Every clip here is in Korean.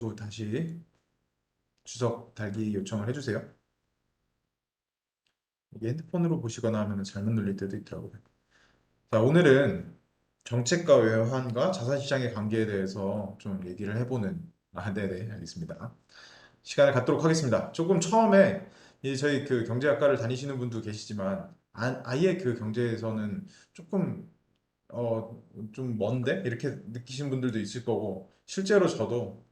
또 다시 주석 달기 요청을 해주세요. 이게 핸드폰으로 보시거나 하면 잘못 눌릴 때도 있더라고요. 자, 오늘은 정책과 외환과 자산시장의 관계에 대해서 좀 얘기를 해보는, 네네, 알겠습니다. 시간을 갖도록 하겠습니다. 조금 처음에 저희 그 경제학과를 다니시는 분도 계시지만, 아예 그 경제에서는 조금, 좀 먼데? 이렇게 느끼신 분들도 있을 거고, 실제로 저도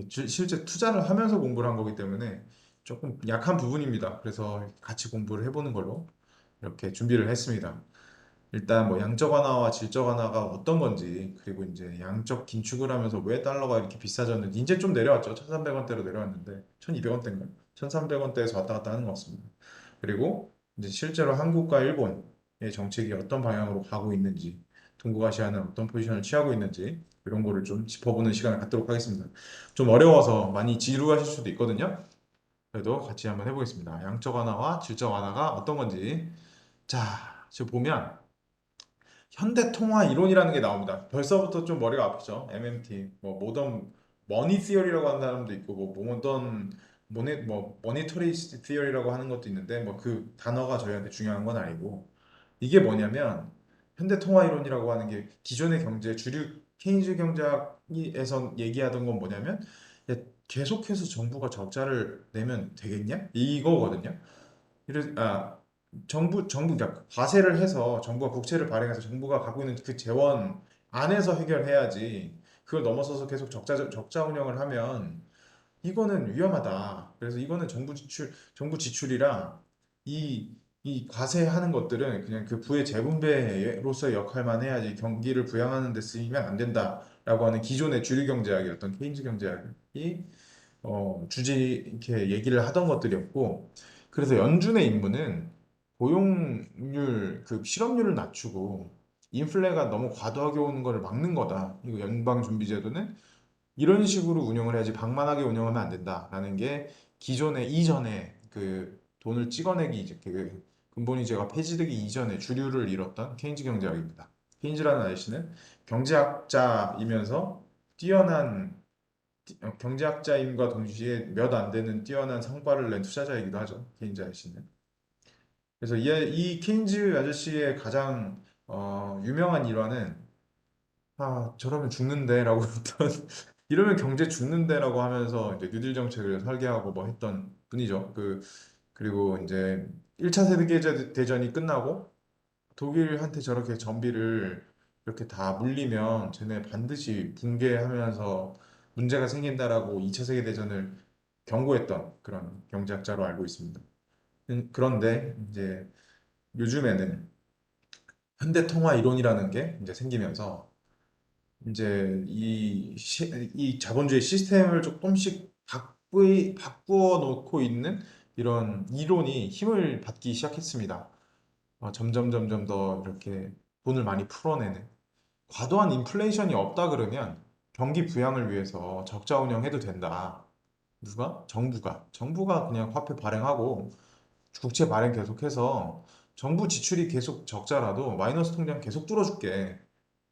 실제 투자를 하면서 공부를 한 거기 때문에 조금 약한 부분입니다. 그래서 같이 공부를 해보는 걸로 이렇게 준비를 했습니다. 일단 뭐 양적 완화와 질적 완화가 어떤 건지, 그리고 이제 양적 긴축을 하면서 왜 달러가 이렇게 비싸졌는지, 이제 좀 내려왔죠. 1,300원대로 내려왔는데 1,200원대인가? 1,300원대에서 왔다 갔다 하는 것 같습니다. 그리고 이제 실제로 한국과 일본의 정책이 어떤 방향으로 가고 있는지, 동북아시아는 어떤 포지션을 취하고 있는지 이런 거를 좀 짚어보는 시간을 갖도록 하겠습니다. 좀 어려워서 많이 지루하실 수도 있거든요. 그래도 같이 한번 해보겠습니다. 양적 완화와 질적 완화가 어떤 건지. 자, 지금 보면 현대 통화 이론이라는 게 나옵니다. 벌써부터 좀 머리가 아프죠. MMT, 뭐 모던 머니 시어리라고 하는 사람도 있고, 뭐 모던 머니터리 시어리라고 하는 것도 있는데, 뭐 그 단어가 저희한테 중요한 건 아니고, 이게 뭐냐면 현대 통화 이론이라고 하는 게 기존의 경제 주류 케인즈 경제학에서 얘기하던 건 뭐냐면, 야, 계속해서 정부가 적자를 내면 되겠냐? 이거거든요. 아, 그러니까 과세를 해서 정부가 국채를 발행해서 정부가 갖고 있는 그 재원 안에서 해결해야지. 그걸 넘어서서 계속 적자 운영을 하면 이거는 위험하다. 그래서 이거는 정부 지출이라 이 과세하는 것들은 그냥 그 부의 재분배로서의 역할만 해야지 경기를 부양하는 데 쓰이면 안 된다라고 하는 기존의 주류 경제학이었던 케인즈 경제학이 이렇게 얘기를 하던 것들이었고, 그래서 연준의 임무는 고용률, 그 실업률을 낮추고 인플레가 너무 과도하게 오는 것을 막는 거다. 이거 연방준비제도는 이런 식으로 운영을 해야지 방만하게 운영하면 안 된다라는 게 기존의 이전에 그 돈을 찍어내기 그 근본이제가 폐지되기 이전에 주류를 이뤘던 케인즈 경제학입니다. 케인즈라는 아저씨는 경제학자이면서 뛰어난 경제학자임과 동시에 몇 안 되는 뛰어난 성과를 낸 투자자이기도 하죠. 케인즈 아저씨는. 그래서 이 케인즈 아저씨의 가장 유명한 일화는 저러면 죽는데라고 했던 이러면 경제 죽는데라고 하면서 이제 뉴딜 정책을 설계하고 뭐 했던 분이죠. 그리고 이제 1차 세계대전이 끝나고 독일한테 저렇게 전비를 이렇게 다 물리면 쟤네 반드시 붕괴하면서 문제가 생긴다라고 2차 세계대전을 경고했던 그런 경제학자로 알고 있습니다. 그런데 이제 요즘에는 현대통화 이론이라는 게 이제 생기면서 이제 이 자본주의 시스템을 조금씩 바꾸어 놓고 있는 이런 이론이 힘을 받기 시작했습니다. 점점 더 이렇게 돈을 많이 풀어내는 과도한 인플레이션이 없다 그러면 경기 부양을 위해서 적자 운영해도 된다. 누가? 정부가 그냥 화폐 발행하고 국채 발행 계속해서 정부 지출이 계속 적자라도 마이너스 통장 계속 뚫어줄게.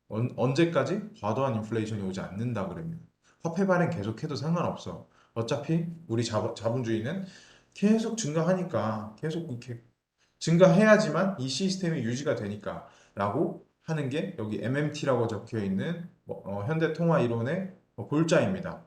언제까지? 과도한 인플레이션이 오지 않는다 그러면. 화폐 발행 계속해도 상관없어. 어차피 우리 자본주의는 계속 증가하니까 계속 이렇게 증가해야지만 이 시스템이 유지가 되니까 라고 하는 게 여기 MMT라고 적혀 있는 현대통화 이론의 골자입니다.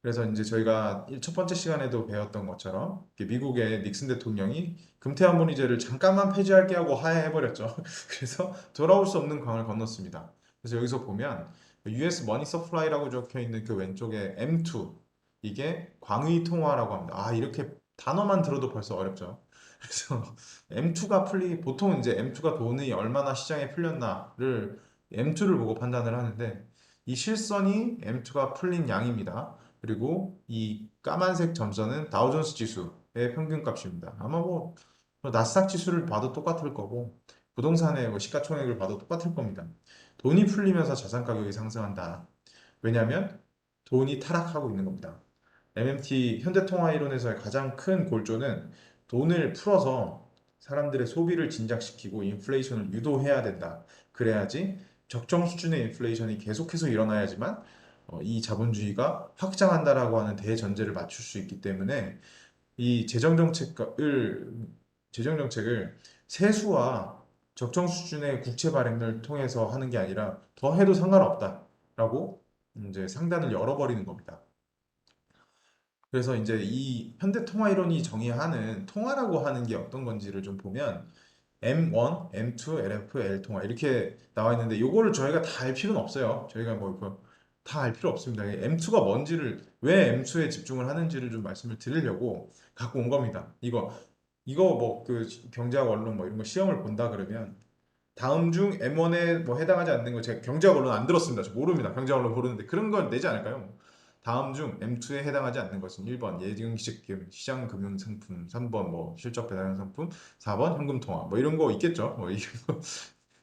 그래서 이제 저희가 첫 번째 시간에도 배웠던 것처럼 미국의 닉슨 대통령이 금태환문이제를 잠깐만 폐지할게 하고 하해해버렸죠. 그래서 돌아올 수 없는 강을 건넜습니다. 그래서 여기서 보면 US 머니 서플라이라고 적혀 있는 그 왼쪽에 M2 이게 광의 통화라고 합니다. 이렇게 단어만 들어도 벌써 어렵죠. 그래서 M2가 보통 이제 M2가 돈이 얼마나 시장에 풀렸나를 M2를 보고 판단을 하는데 이 실선이 M2가 풀린 양입니다. 그리고 이 까만색 점선은 다우존스 지수의 평균값입니다. 아마 뭐 나스닥 지수를 봐도 똑같을 거고 부동산의 뭐 시가총액을 봐도 똑같을 겁니다. 돈이 풀리면서 자산 가격이 상승한다. 왜냐하면 돈이 타락하고 있는 겁니다. MMT 현대통화 이론에서의 가장 큰 골조는 돈을 풀어서 사람들의 소비를 진작시키고 인플레이션을 유도해야 된다. 그래야지 적정 수준의 인플레이션이 계속해서 일어나야지만 이 자본주의가 확장한다라고 하는 대전제를 맞출 수 있기 때문에 이 재정 정책을 세수와 적정 수준의 국채 발행을 통해서 하는 게 아니라 더 해도 상관없다라고 이제 상단을 열어버리는 겁니다. 그래서 이제 이 현대통화이론이 정의하는 통화라고 하는 게 어떤 건지를 좀 보면 M1, M2, LF, L통화 이렇게 나와 있는데 요거를 저희가 다 알 필요는 없어요. 저희가 뭐 다 알 필요 없습니다. M2가 뭔지를 왜 M2에 집중을 하는지를 좀 말씀을 드리려고 갖고 온 겁니다. 이거 뭐 그 경제학 원론 뭐 이런 거 시험을 본다 그러면 다음 중 M1에 뭐 해당하지 않는 거 제가 경제학 원론 안 들었습니다. 저 모릅니다. 경제학 원론 모르는데 그런 걸 내지 않을까요? 다음 중 M2에 해당하지 않는 것은 1번 예금식 시장 금융 상품, 3번 뭐 실적 배당 상품, 4번 현금 통화 뭐 이런 거 있겠죠. 뭐 이거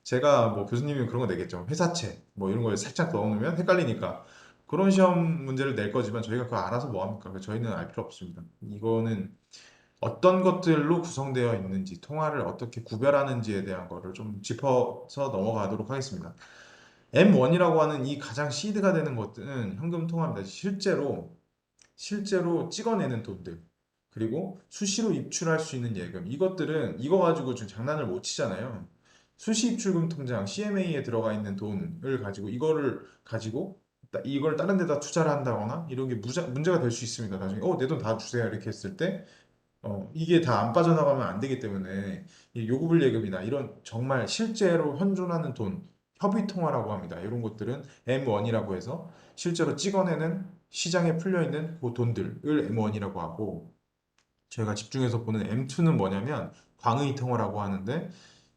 제가 뭐 교수님이 그런 거 내겠죠. 회사채 뭐 이런 거에 살짝 넣어놓으면 헷갈리니까 그런 시험 문제를 낼 거지만 저희가 그거 알아서 뭐 합니까? 저희는 알 필요 없습니다. 이거는 어떤 것들로 구성되어 있는지, 통화를 어떻게 구별하는지에 대한 거를 좀 짚어서 넘어가도록 하겠습니다. M1이라고 하는 이 가장 시드가 되는 것들은 현금 통화입니다. 실제로 찍어내는 돈들, 그리고 수시로 입출할 수 있는 예금, 이것들은 이거 가지고 좀 장난을 못 치잖아요. 수시 입출금 통장 CMA에 들어가 있는 돈을 가지고 이걸 다른 데다 투자를 한다거나 이런 게 문제가 될 수 있습니다. 나중에 내 돈 다 주세요 이렇게 했을 때 이게 다 안 빠져나가면 안 되기 때문에 이 요구불 예금이나 이런 정말 실제로 현존하는 돈, 협의통화라고 합니다. 이런 것들은 M1이라고 해서 실제로 찍어내는 시장에 풀려있는 그 돈들을 M1이라고 하고 저희가 집중해서 보는 M2는 뭐냐면 광의통화라고 하는데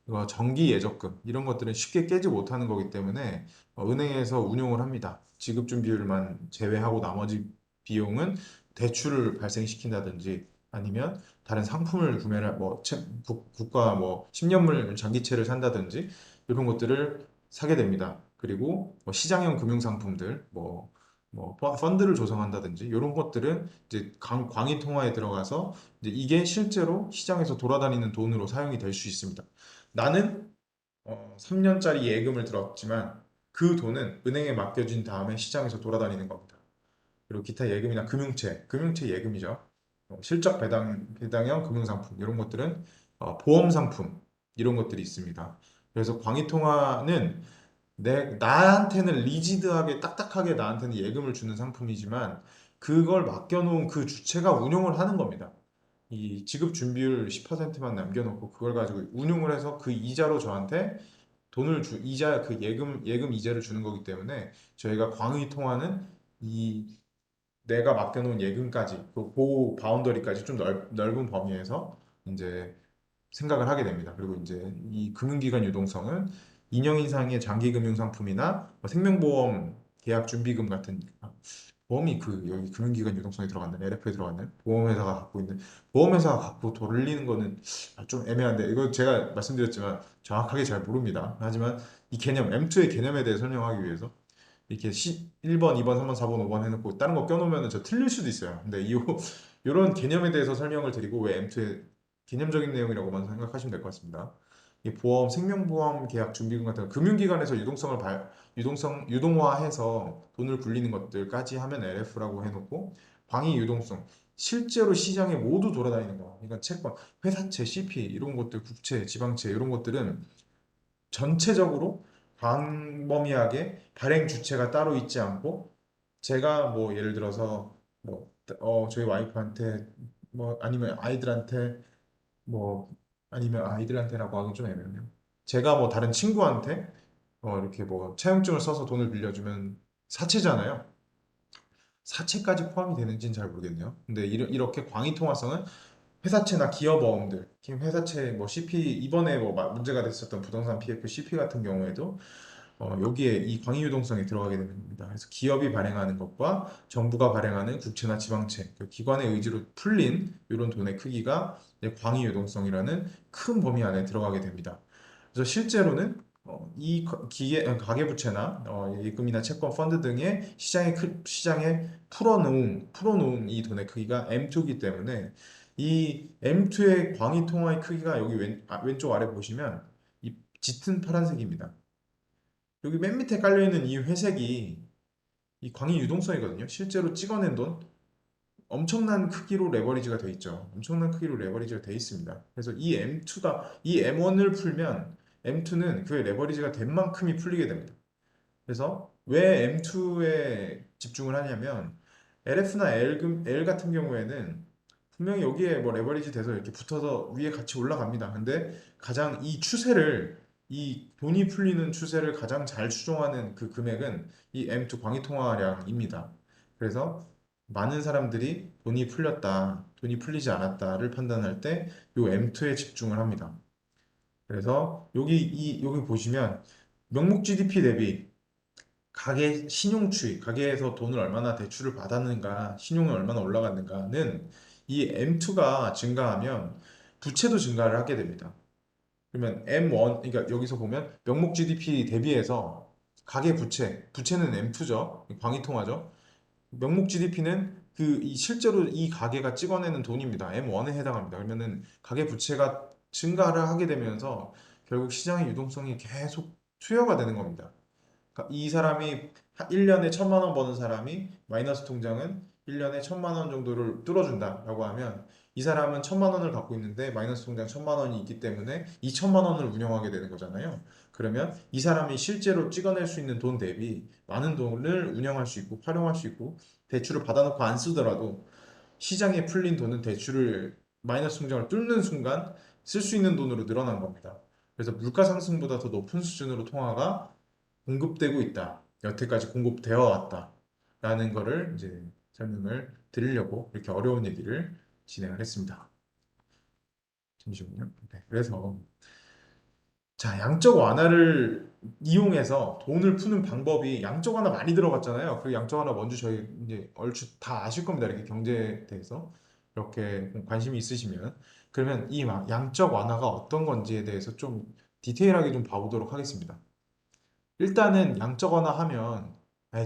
이거 정기 예적금 이런 것들은 쉽게 깨지 못하는 거기 때문에 은행에서 운용을 합니다. 지급 준비율만 제외하고 나머지 비용은 대출을 발생시킨다든지 아니면 다른 상품을 구매를 국가 뭐 10년물 장기채를 산다든지 이런 것들을 사게 됩니다. 그리고 뭐 시장형 금융 상품들 뭐 펀드를 조성한다든지 이런 것들은 이제 광의 통화에 들어가서 이제 이게 실제로 시장에서 돌아다니는 돈으로 사용이 될 수 있습니다. 나는 3년짜리 예금을 들었지만 그 돈은 은행에 맡겨진 다음에 시장에서 돌아다니는 겁니다. 그리고 기타 예금이나 금융채 예금이죠. 실적 배당형 금융상품 이런 것들은 보험 상품 이런 것들이 있습니다. 그래서 광의통화는 나한테는 리지드하게 딱딱하게 나한테는 예금을 주는 상품이지만 그걸 맡겨놓은 그 주체가 운용을 하는 겁니다. 이 지급 준비율 10%만 남겨놓고 그걸 가지고 운용을 해서 그 이자로 저한테 이자 그 예금 이자를 주는 거기 때문에 저희가 광의 통화는 이 내가 맡겨놓은 예금까지 그 보호 바운더리까지 좀 넓은 범위에서 이제 생각을 하게 됩니다. 그리고 이제 이 금융기관 유동성은 2년 이상의 장기 금융 상품이나 뭐 생명보험 계약 준비금 같은 보험이 여기 금융기관 유동성에 들어갔네, LF에 들어갔네. 보험회사가 갖고 돌리는 거는 좀 애매한데 이거 제가 말씀드렸지만 정확하게 잘 모릅니다. 하지만 이 개념 M2의 개념에 대해 설명하기 위해서 이렇게 1번, 2번, 3번, 4번, 5번 해놓고 다른 거 껴놓으면 저 틀릴 수도 있어요. 근데 이런 개념에 대해서 설명을 드리고 왜 M2의 개념적인 내용이라고만 생각하시면 될 것 같습니다. 이 생명보험 계약 준비금 같은 거, 금융기관에서 유동화해서 돈을 굴리는 것들까지 하면 LF라고 해놓고 광의 유동성, 실제로 시장에 모두 돌아다니는 거. 그러니까 채권, 회사채, CP 이런 것들, 국채, 지방채 이런 것들은 전체적으로 광범위하게 발행 주체가 따로 있지 않고 제가 뭐 예를 들어서 저희 와이프한테 아니면 아이들한테 아니면 아이들한테라고 하긴 좀 애매해요. 제가 뭐 다른 친구한테 이렇게 뭐 차용증을 써서 돈을 빌려주면 사채잖아요. 사채까지 포함이 되는지는 잘 모르겠네요. 근데 이렇게 광의 통화성은 회사채나 기업어음들, 회사채 뭐 CP 이번에 문제가 됐었던 부동산 PF CP 같은 경우에도 여기에 이 광의 유동성이 들어가게 되는 겁니다. 그래서 기업이 발행하는 것과 정부가 발행하는 국채나 지방채, 그 기관의 의지로 풀린 이런 돈의 크기가 이제 광의 유동성이라는 큰 범위 안에 들어가게 됩니다. 그래서 실제로는 가계부채나 예금이나 채권 펀드 등의 시장에 풀어놓은 이 돈의 크기가 M2이기 때문에 이 M2의 광의 통화의 크기가 여기 왼쪽 아래 보시면 이 짙은 파란색입니다. 여기 맨 밑에 깔려있는 이 회색이 이 광의 유동성이거든요. 실제로 찍어낸 돈 엄청난 크기로 레버리지가 돼 있죠. 엄청난 크기로 레버리지가 돼 있습니다. 그래서 이 M1을 풀면 M2는 그의 레버리지가 된 만큼이 풀리게 됩니다. 그래서 왜 M2에 집중을 하냐면 LF나 L 같은 경우에는 분명히 여기에 뭐 레버리지 돼서 이렇게 붙어서 위에 같이 올라갑니다. 근데 가장 이 돈이 풀리는 추세를 가장 잘 추종하는 그 금액은 이 M2 광의통화량입니다. 그래서 많은 사람들이 돈이 풀렸다, 돈이 풀리지 않았다를 판단할 때 이 M2에 집중을 합니다. 그래서 여기 보시면 명목 GDP 대비 가계 신용 추이, 가계에서 돈을 얼마나 대출을 받았는가, 신용이 얼마나 올라갔는가는 이 M2가 증가하면 부채도 증가를 하게 됩니다. 그러면 M1, 그러니까 여기서 보면 명목 GDP 대비해서 가계 부채는 M2죠. 광의통화죠. 명목 GDP는 실제로 이 가계가 찍어내는 돈입니다. M1에 해당합니다. 그러면은 가계 부채가 증가를 하게 되면서 결국 시장의 유동성이 계속 투여가 되는 겁니다. 그러니까 이 사람이 1년에 1,000만 원 버는 사람이 마이너스 통장은 1년에 1,000만 원 정도를 뚫어준다라고 하면 이 사람은 1,000만 원을 갖고 있는데 마이너스 통장 1,000만 원이 있기 때문에 2,000만 원을 운영하게 되는 거잖아요. 그러면 이 사람이 실제로 찍어낼 수 있는 돈 대비 많은 돈을 운영할 수 있고 활용할 수 있고 대출을 받아놓고 안 쓰더라도 시장에 풀린 돈은 대출을 마이너스 통장을 뚫는 순간 쓸 수 있는 돈으로 늘어난 겁니다. 그래서 물가 상승보다 더 높은 수준으로 통화가 공급되고 있다. 여태까지 공급되어 왔다. 라는 거를 이제 설명을 드리려고 이렇게 어려운 얘기를 진행을 했습니다. 잠시만요. 네, 그래서 자, 양적 완화를 이용해서 돈을 푸는 방법이 양적 완화 많이 들어갔잖아요. 그 양적 완화 뭔지 저희 이제 얼추 다 아실 겁니다. 이렇게 경제에 대해서 이렇게 관심이 있으시면 그러면 이 양적 완화가 어떤 건지에 대해서 좀 디테일하게 좀 봐보도록 하겠습니다. 일단은 양적 완화하면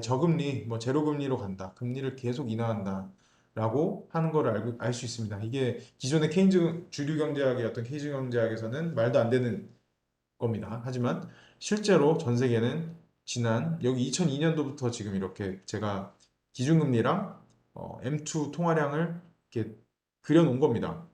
저금리, 뭐 제로금리로 간다. 금리를 계속 인하한다. 라고 하는 걸 알 수 있습니다. 이게 기존의 주류 경제학의 어떤 케이즈 경제학에서는 말도 안 되는 겁니다. 하지만 실제로 전 세계는 여기 2002년도부터 지금 이렇게 제가 기준금리랑 M2 통화량을 이렇게 그려놓은 겁니다.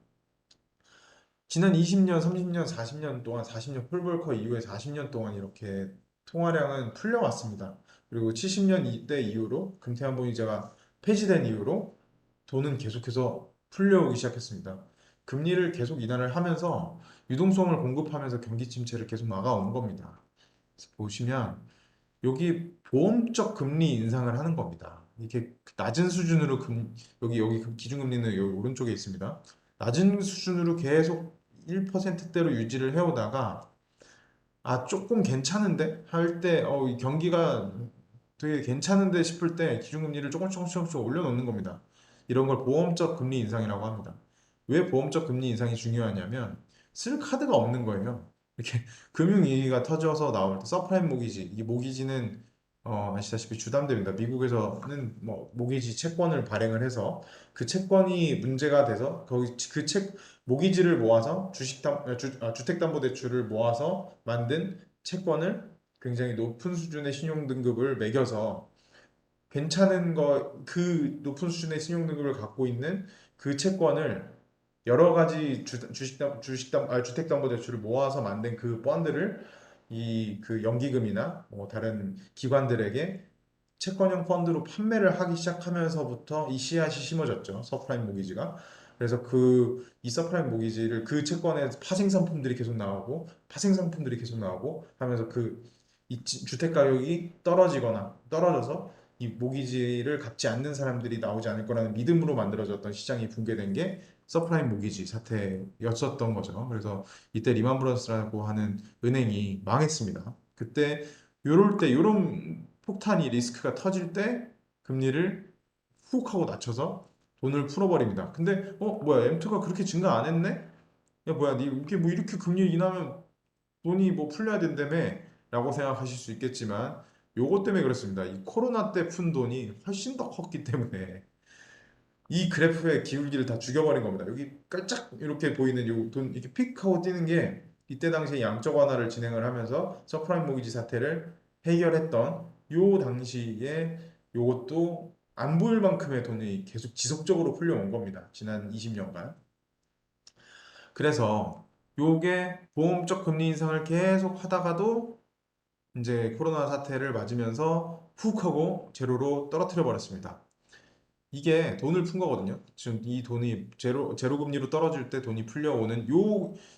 지난 20년, 30년, 40년 동안 40년 폴볼커 이후에 40년 동안 이렇게 통화량은 풀려왔습니다. 그리고 70년 이때 이후로 금태환봉이자가 폐지된 이후로 돈은 계속해서 풀려오기 시작했습니다. 금리를 계속 인하를 하면서 유동성을 공급하면서 경기 침체를 계속 막아온 겁니다. 보시면 여기 보험적 금리 인상을 하는 겁니다. 이렇게 낮은 수준으로 여기 기준금리는 여기 오른쪽에 있습니다. 낮은 수준으로 계속 1%대로 유지를 해오다가 조금 괜찮은데 할 때 이 경기가 되게 괜찮은데 싶을 때 기준금리를 조금씩 올려놓는 겁니다. 이런 걸 보험적 금리 인상이라고 합니다. 왜 보험적 금리 인상이 중요하냐면 쓸 카드가 없는 거예요. 이렇게 금융위기가 터져서 나올 때 서프라임 모기지, 이 모기지는 아시다시피 주담대입니다. 미국에서는 뭐 모기지 채권을 발행을 해서 그 채권이 문제가 돼서 거기 모기지를 모아서 주택담보대출을 모아서 만든 채권을 굉장히 높은 수준의 신용등급을 매겨서 높은 수준의 신용등급을 갖고 있는 그 채권을 여러 가지 주택담보대출을 모아서 만든 그 펀드를 그 연기금이나 뭐 다른 기관들에게 채권형 펀드로 판매를 하기 시작하면서부터 이 씨앗이 심어졌죠. 서프라임 모기지가. 그래서 이 서프라임 모기지를 그 채권에 파생 상품들이 계속 나오고 하면서 이 주택 가격이 떨어져서 이 모기지를 갚지 않는 사람들이 나오지 않을 거라는 믿음으로 만들어졌던 시장이 붕괴된 게 서프라임 모기지 사태였었던 거죠. 그래서 이때 리만 브러스라고 하는 은행이 망했습니다. 그때 요런 폭탄이 리스크가 터질 때 금리를 훅 하고 낮춰서 돈을 풀어버립니다. 근데 뭐야 M2가 그렇게 증가 안 했네? 야 뭐야 이렇게 뭐 이렇게 금리 인하면 돈이 뭐 풀려야 된다며 라고 생각하실 수 있겠지만 요것 때문에 그렇습니다. 이 코로나 때 푼 돈이 훨씬 더 컸기 때문에 이 그래프의 기울기를 다 죽여버린 겁니다. 여기 깔짝 이렇게 보이는 요 돈 이렇게 픽하고 뛰는 게 이때 당시에 양적 완화를 진행을 하면서 서프라임 모기지 사태를 해결했던 요 당시에 요것도 안 보일 만큼의 돈이 계속 지속적으로 풀려온 겁니다. 지난 20년간. 그래서 요게 보험적 금리 인상을 계속 하다가도 이제 코로나 사태를 맞으면서 훅 하고 제로로 떨어뜨려 버렸습니다. 이게 돈을 푼 거거든요. 지금 이 돈이 제로 금리로 떨어질 때 돈이 풀려오는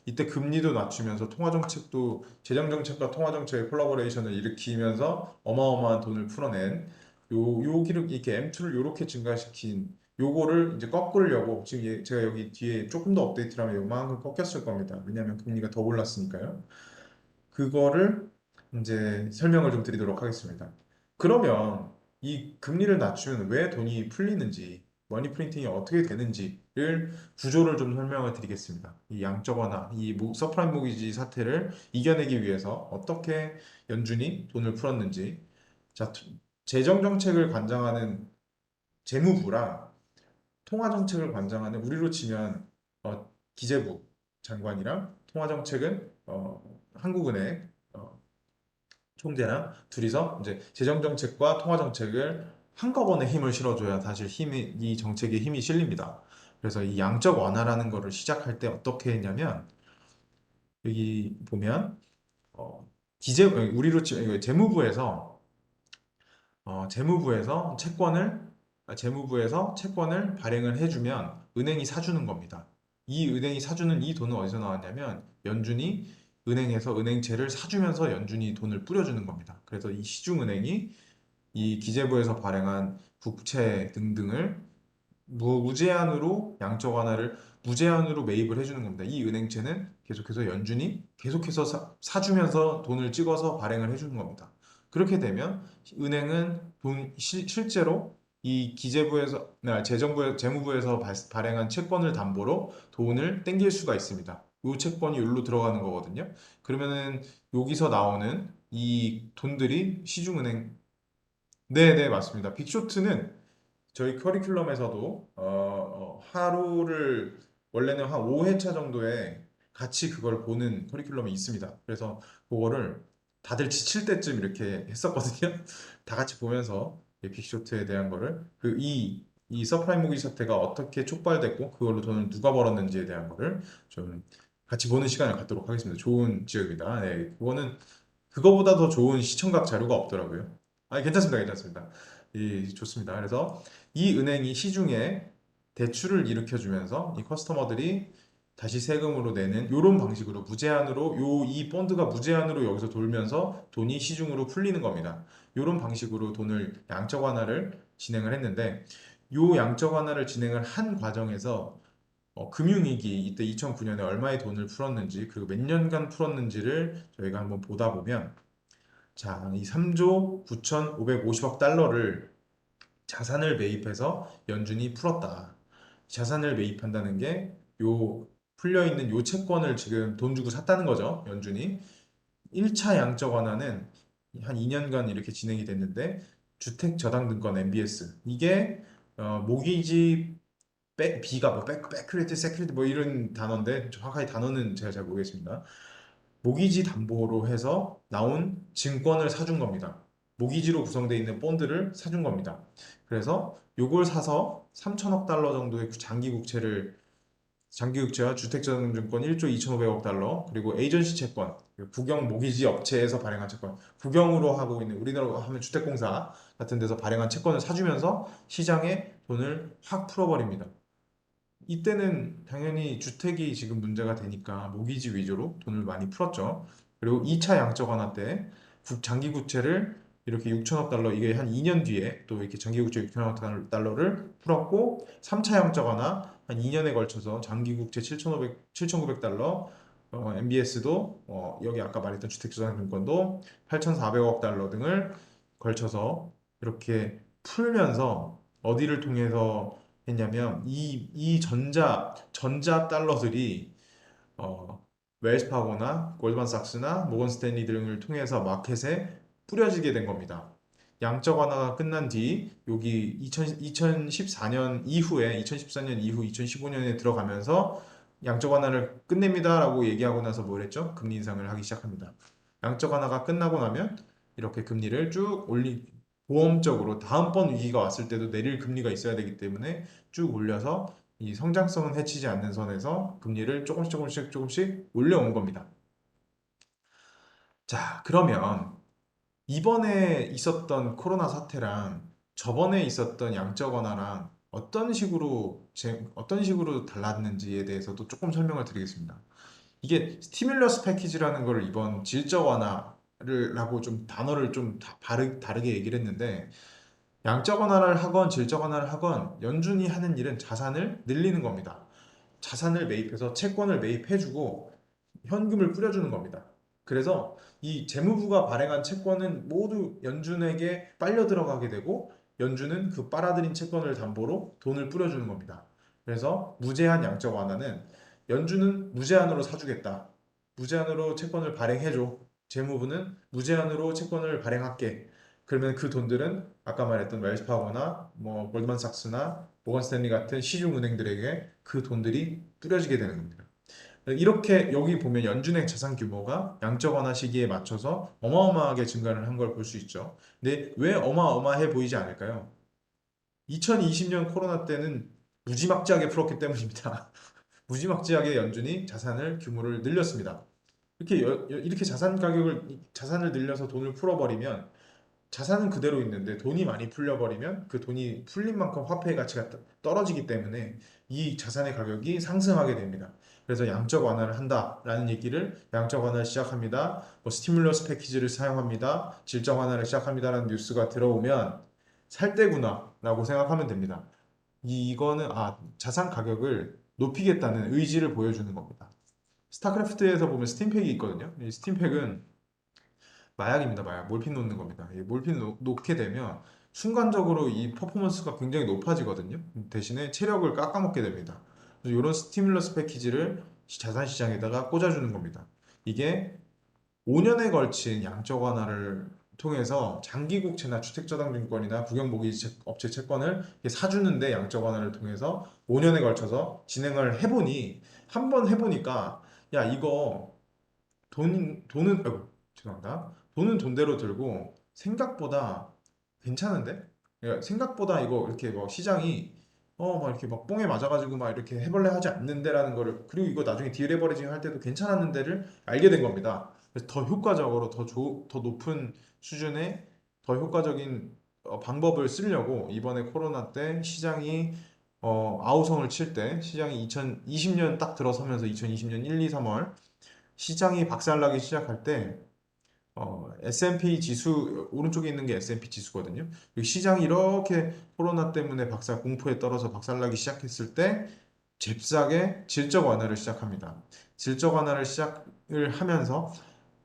이때 금리도 낮추면서 통화 정책도 재정 정책과 통화 정책의 콜라보레이션을 일으키면서 어마어마한 돈을 풀어낸 기록 이렇게 M2를 이렇게 증가시킨 요거를 이제 꺾으려고 지금 제가 여기 뒤에 조금 더 업데이트를 하면 요만큼 꺾였을 겁니다. 왜냐하면 금리가 더 올랐으니까요. 그거를 이제 설명을 좀 드리도록 하겠습니다. 그러면 이 금리를 낮추면 왜 돈이 풀리는지, 머니 프린팅이 어떻게 되는지를 구조를 좀 설명을 드리겠습니다. 이 양적 완화, 이 서프라임 모기지 사태를 이겨내기 위해서 어떻게 연준이 돈을 풀었는지. 자, 재정 정책을 관장하는 재무부랑 통화 정책을 관장하는 우리로 치면 기재부 장관이랑 통화 정책은 한국은행 총재랑 둘이서 이제 재정 정책과 통화 정책을 한꺼번에 힘을 실어줘야 사실 이 정책에 힘이 실립니다. 그래서 이 양적 완화라는 거를 시작할 때 어떻게 했냐면 여기 보면 어, 우리로 치면 이거 재무부에서 채권을 발행을 해주면 은행이 사주는 겁니다. 이 은행이 사주는 이 돈은 어디서 나왔냐면 연준이 은행에서 은행채를 사주면서 연준이 돈을 뿌려주는 겁니다. 그래서 이 시중은행이 이 기재부에서 발행한 국채 등등을 무제한으로 양적 완화를 무제한으로 매입을 해주는 겁니다. 이 은행채는 계속해서 연준이 계속해서 사주면서 돈을 찍어서 발행을 해주는 겁니다. 그렇게 되면 은행은 실제로 이 재무부에서 발행한 채권을 담보로 돈을 땡길 수가 있습니다. 이 채권이 여기로 들어가는 거거든요. 그러면은 여기서 나오는 이 돈들이 시중은행. 네네, 맞습니다. 빅쇼트는 저희 커리큘럼에서도 하루를 원래는 한 5회차 정도에 같이 그걸 보는 커리큘럼이 있습니다. 그래서 그거를 다들 지칠 때쯤 이렇게 했었거든요. 다 같이 보면서 이 빅쇼트에 대한 거를 이 서프라임 모기지 사태가 어떻게 촉발됐고 그걸로 돈을 누가 벌었는지에 대한 거를 좀 같이 보는 시간을 갖도록 하겠습니다. 좋은 지역입니다. 네, 그거는 그거보다 더 좋은 시청각 자료가 없더라고요. 아, 괜찮습니다. 괜찮습니다. 좋습니다. 그래서 이 은행이 시중에 대출을 일으켜주면서 이 커스터머들이 다시 세금으로 내는 이런 방식으로 무제한으로 이 본드가 무제한으로 여기서 돌면서 돈이 시중으로 풀리는 겁니다. 이런 방식으로 돈을 양적 완화를 진행을 했는데 이 양적 완화를 진행을 한 과정에서 금융위기 이때 2009년에 얼마의 돈을 풀었는지 그리고 몇 년간 풀었는지를 저희가 한번 보다 보면 자, 이 3조 9,550억 달러를 자산을 매입해서 연준이 풀었다. 자산을 매입한다는 게 요 풀려 있는 요 채권을 지금 돈 주고 샀다는 거죠. 연준이. 1차 양적 완화는 한 2년간 이렇게 진행이 됐는데 주택저당증권 MBS 이게 모기지 B가 뭐 백크리트, 세크리트 뭐 이런 단어인데 정확하게 단어는 제가 잘 모르겠습니다. 모기지 담보로 해서 나온 증권을 사준 겁니다. 모기지로 구성되어 있는 본드를 사준 겁니다. 그래서 요걸 사서 3천억 달러 정도의 장기국채와 주택저당증권 1조 2,500억 달러 그리고 에이전시 채권 국영 모기지 업체에서 발행한 채권 국영으로 하고 있는 우리나라로 하면 주택공사 같은 데서 발행한 채권을 사주면서 시장에 돈을 확 풀어버립니다. 이때는 당연히 주택이 지금 문제가 되니까 모기지 위주로 돈을 많이 풀었죠. 그리고 2차 양적 완화 때 장기 부채를 이렇게 6천억 달러 이게 한 2년 뒤에 또 이렇게 장기 국채 6천억 달러를 풀었고 3차 양적 완화 한 2년에 걸쳐서 장기 국채 7,900 달러 MBS도 여기 아까 말했던 주택조달증권도 8,400억 달러 등을 걸쳐서 이렇게 풀면서 어디를 통해서 했냐면 이 전자 달러들이 어, 웰스파고나 골드만삭스나 모건 스탠리 등을 통해서 마켓에 뿌려지게 된 겁니다. 양적 완화가 끝난 뒤 여기 2014년 이후에 2014년 이후 2015년에 들어가면서 양적 완화를 끝냅니다라고 얘기하고 나서 뭘 했죠? 금리 인상을 하기 시작합니다. 양적 완화가 끝나고 나면 이렇게 금리를 쭉 보험적으로 다음번 위기가 왔을 때도 내릴 금리가 있어야 되기 때문에 쭉 올려서 이 성장성은 해치지 않는 선에서 금리를 조금씩 올려온 겁니다. 자, 그러면 이번에 있었던 코로나 사태랑 저번에 있었던 양적 완화랑 어떤 식으로 달랐는지에 대해서도 조금 설명을 드리겠습니다. 이게 스티뮬러스 패키지라는 걸 이번 질적 완화를 라고 좀 단어를 좀 다르게 얘기를 했는데, 양적 완화를 하건 질적 완화를 하건 연준이 하는 일은 자산을 늘리는 겁니다. 자산을 매입해서 채권을 매입해주고 현금을 뿌려주는 겁니다. 그래서 이 재무부가 발행한 채권은 모두 연준에게 빨려 들어가게 되고, 연준은 그 빨아들인 채권을 담보로 돈을 뿌려주는 겁니다. 그래서 무제한 양적 완화는 연준은 무제한으로 사주겠다. 무제한으로 채권을 발행해줘. 재무부는 무제한으로 채권을 발행할게. 그러면 그 돈들은 아까 말했던 웰스파거나 뭐 골드만삭스나 모건 스탠리 같은 시중은행들에게 그 돈들이 뿌려지게 되는 겁니다. 이렇게 여기 보면 연준의 자산 규모가 양적 완화 시기에 맞춰서 어마어마하게 증가를 한 걸 볼 수 있죠. 근데 왜 어마어마해 보이지 않을까요? 2020년 코로나 때는 무지막지하게 풀었기 때문입니다. 무지막지하게 연준이 자산을 규모를 늘렸습니다. 이렇게 자산을 늘려서 돈을 풀어버리면 자산은 그대로 있는데 돈이 많이 풀려버리면 그 돈이 풀린 만큼 화폐의 가치가 떨어지기 때문에 이 자산의 가격이 상승하게 됩니다. 그래서 양적 완화를 한다라는 얘기를, 양적 완화를 시작합니다, 뭐 스티뮬러스 패키지를 사용합니다, 질적 완화를 시작합니다라는 뉴스가 들어오면 살 때구나라고 생각하면 됩니다. 이거는 자산 가격을 높이겠다는 의지를 보여주는 겁니다. 스타크래프트에서 보면 스팀팩이 있거든요. 이 스팀팩은 마약입니다. 마약. 몰핀 놓는 겁니다. 이 몰핀 놓게 되면 순간적으로 이 퍼포먼스가 굉장히 높아지거든요. 대신에 체력을 깎아먹게 됩니다. 그래서 이런 스티뮬러스 패키지를 자산시장에다가 꽂아주는 겁니다. 이게 5년에 걸친 양적 완화를 통해서 장기국채나 주택저당증권이나 국영모기지 업체 채권을 사주는데, 양적 완화를 통해서 5년에 걸쳐서 진행을 해보니, 한 번 해보니까 야 이거 돈은 죄송합니다. 돈은 돈대로 들고 생각보다 괜찮은데? 생각보다 이거 이렇게 뭐 시장이 막 이렇게 막 뽕에 맞아가지고 막 이렇게 해벌레 하지 않는데라는 거를, 그리고 이거 나중에 디레버리징 할 때도 괜찮았는데를 알게 된 겁니다. 그래서 더 효과적으로 더 높은 수준의 더 효과적인 방법을 쓰려고 이번에 코로나 때 시장이 아우성을 칠 때, 시장이 2020년 딱 들어서면서 2020년 1, 2, 3월 시장이 박살나기 시작할 때 S&P 지수 오른쪽에 있는 게 S&P 지수거든요. 시장이 이렇게 코로나 때문에 공포에 떨어져 박살나기 시작했을 때 잽싸게 질적 완화를 시작합니다. 질적 완화를 시작을 하면서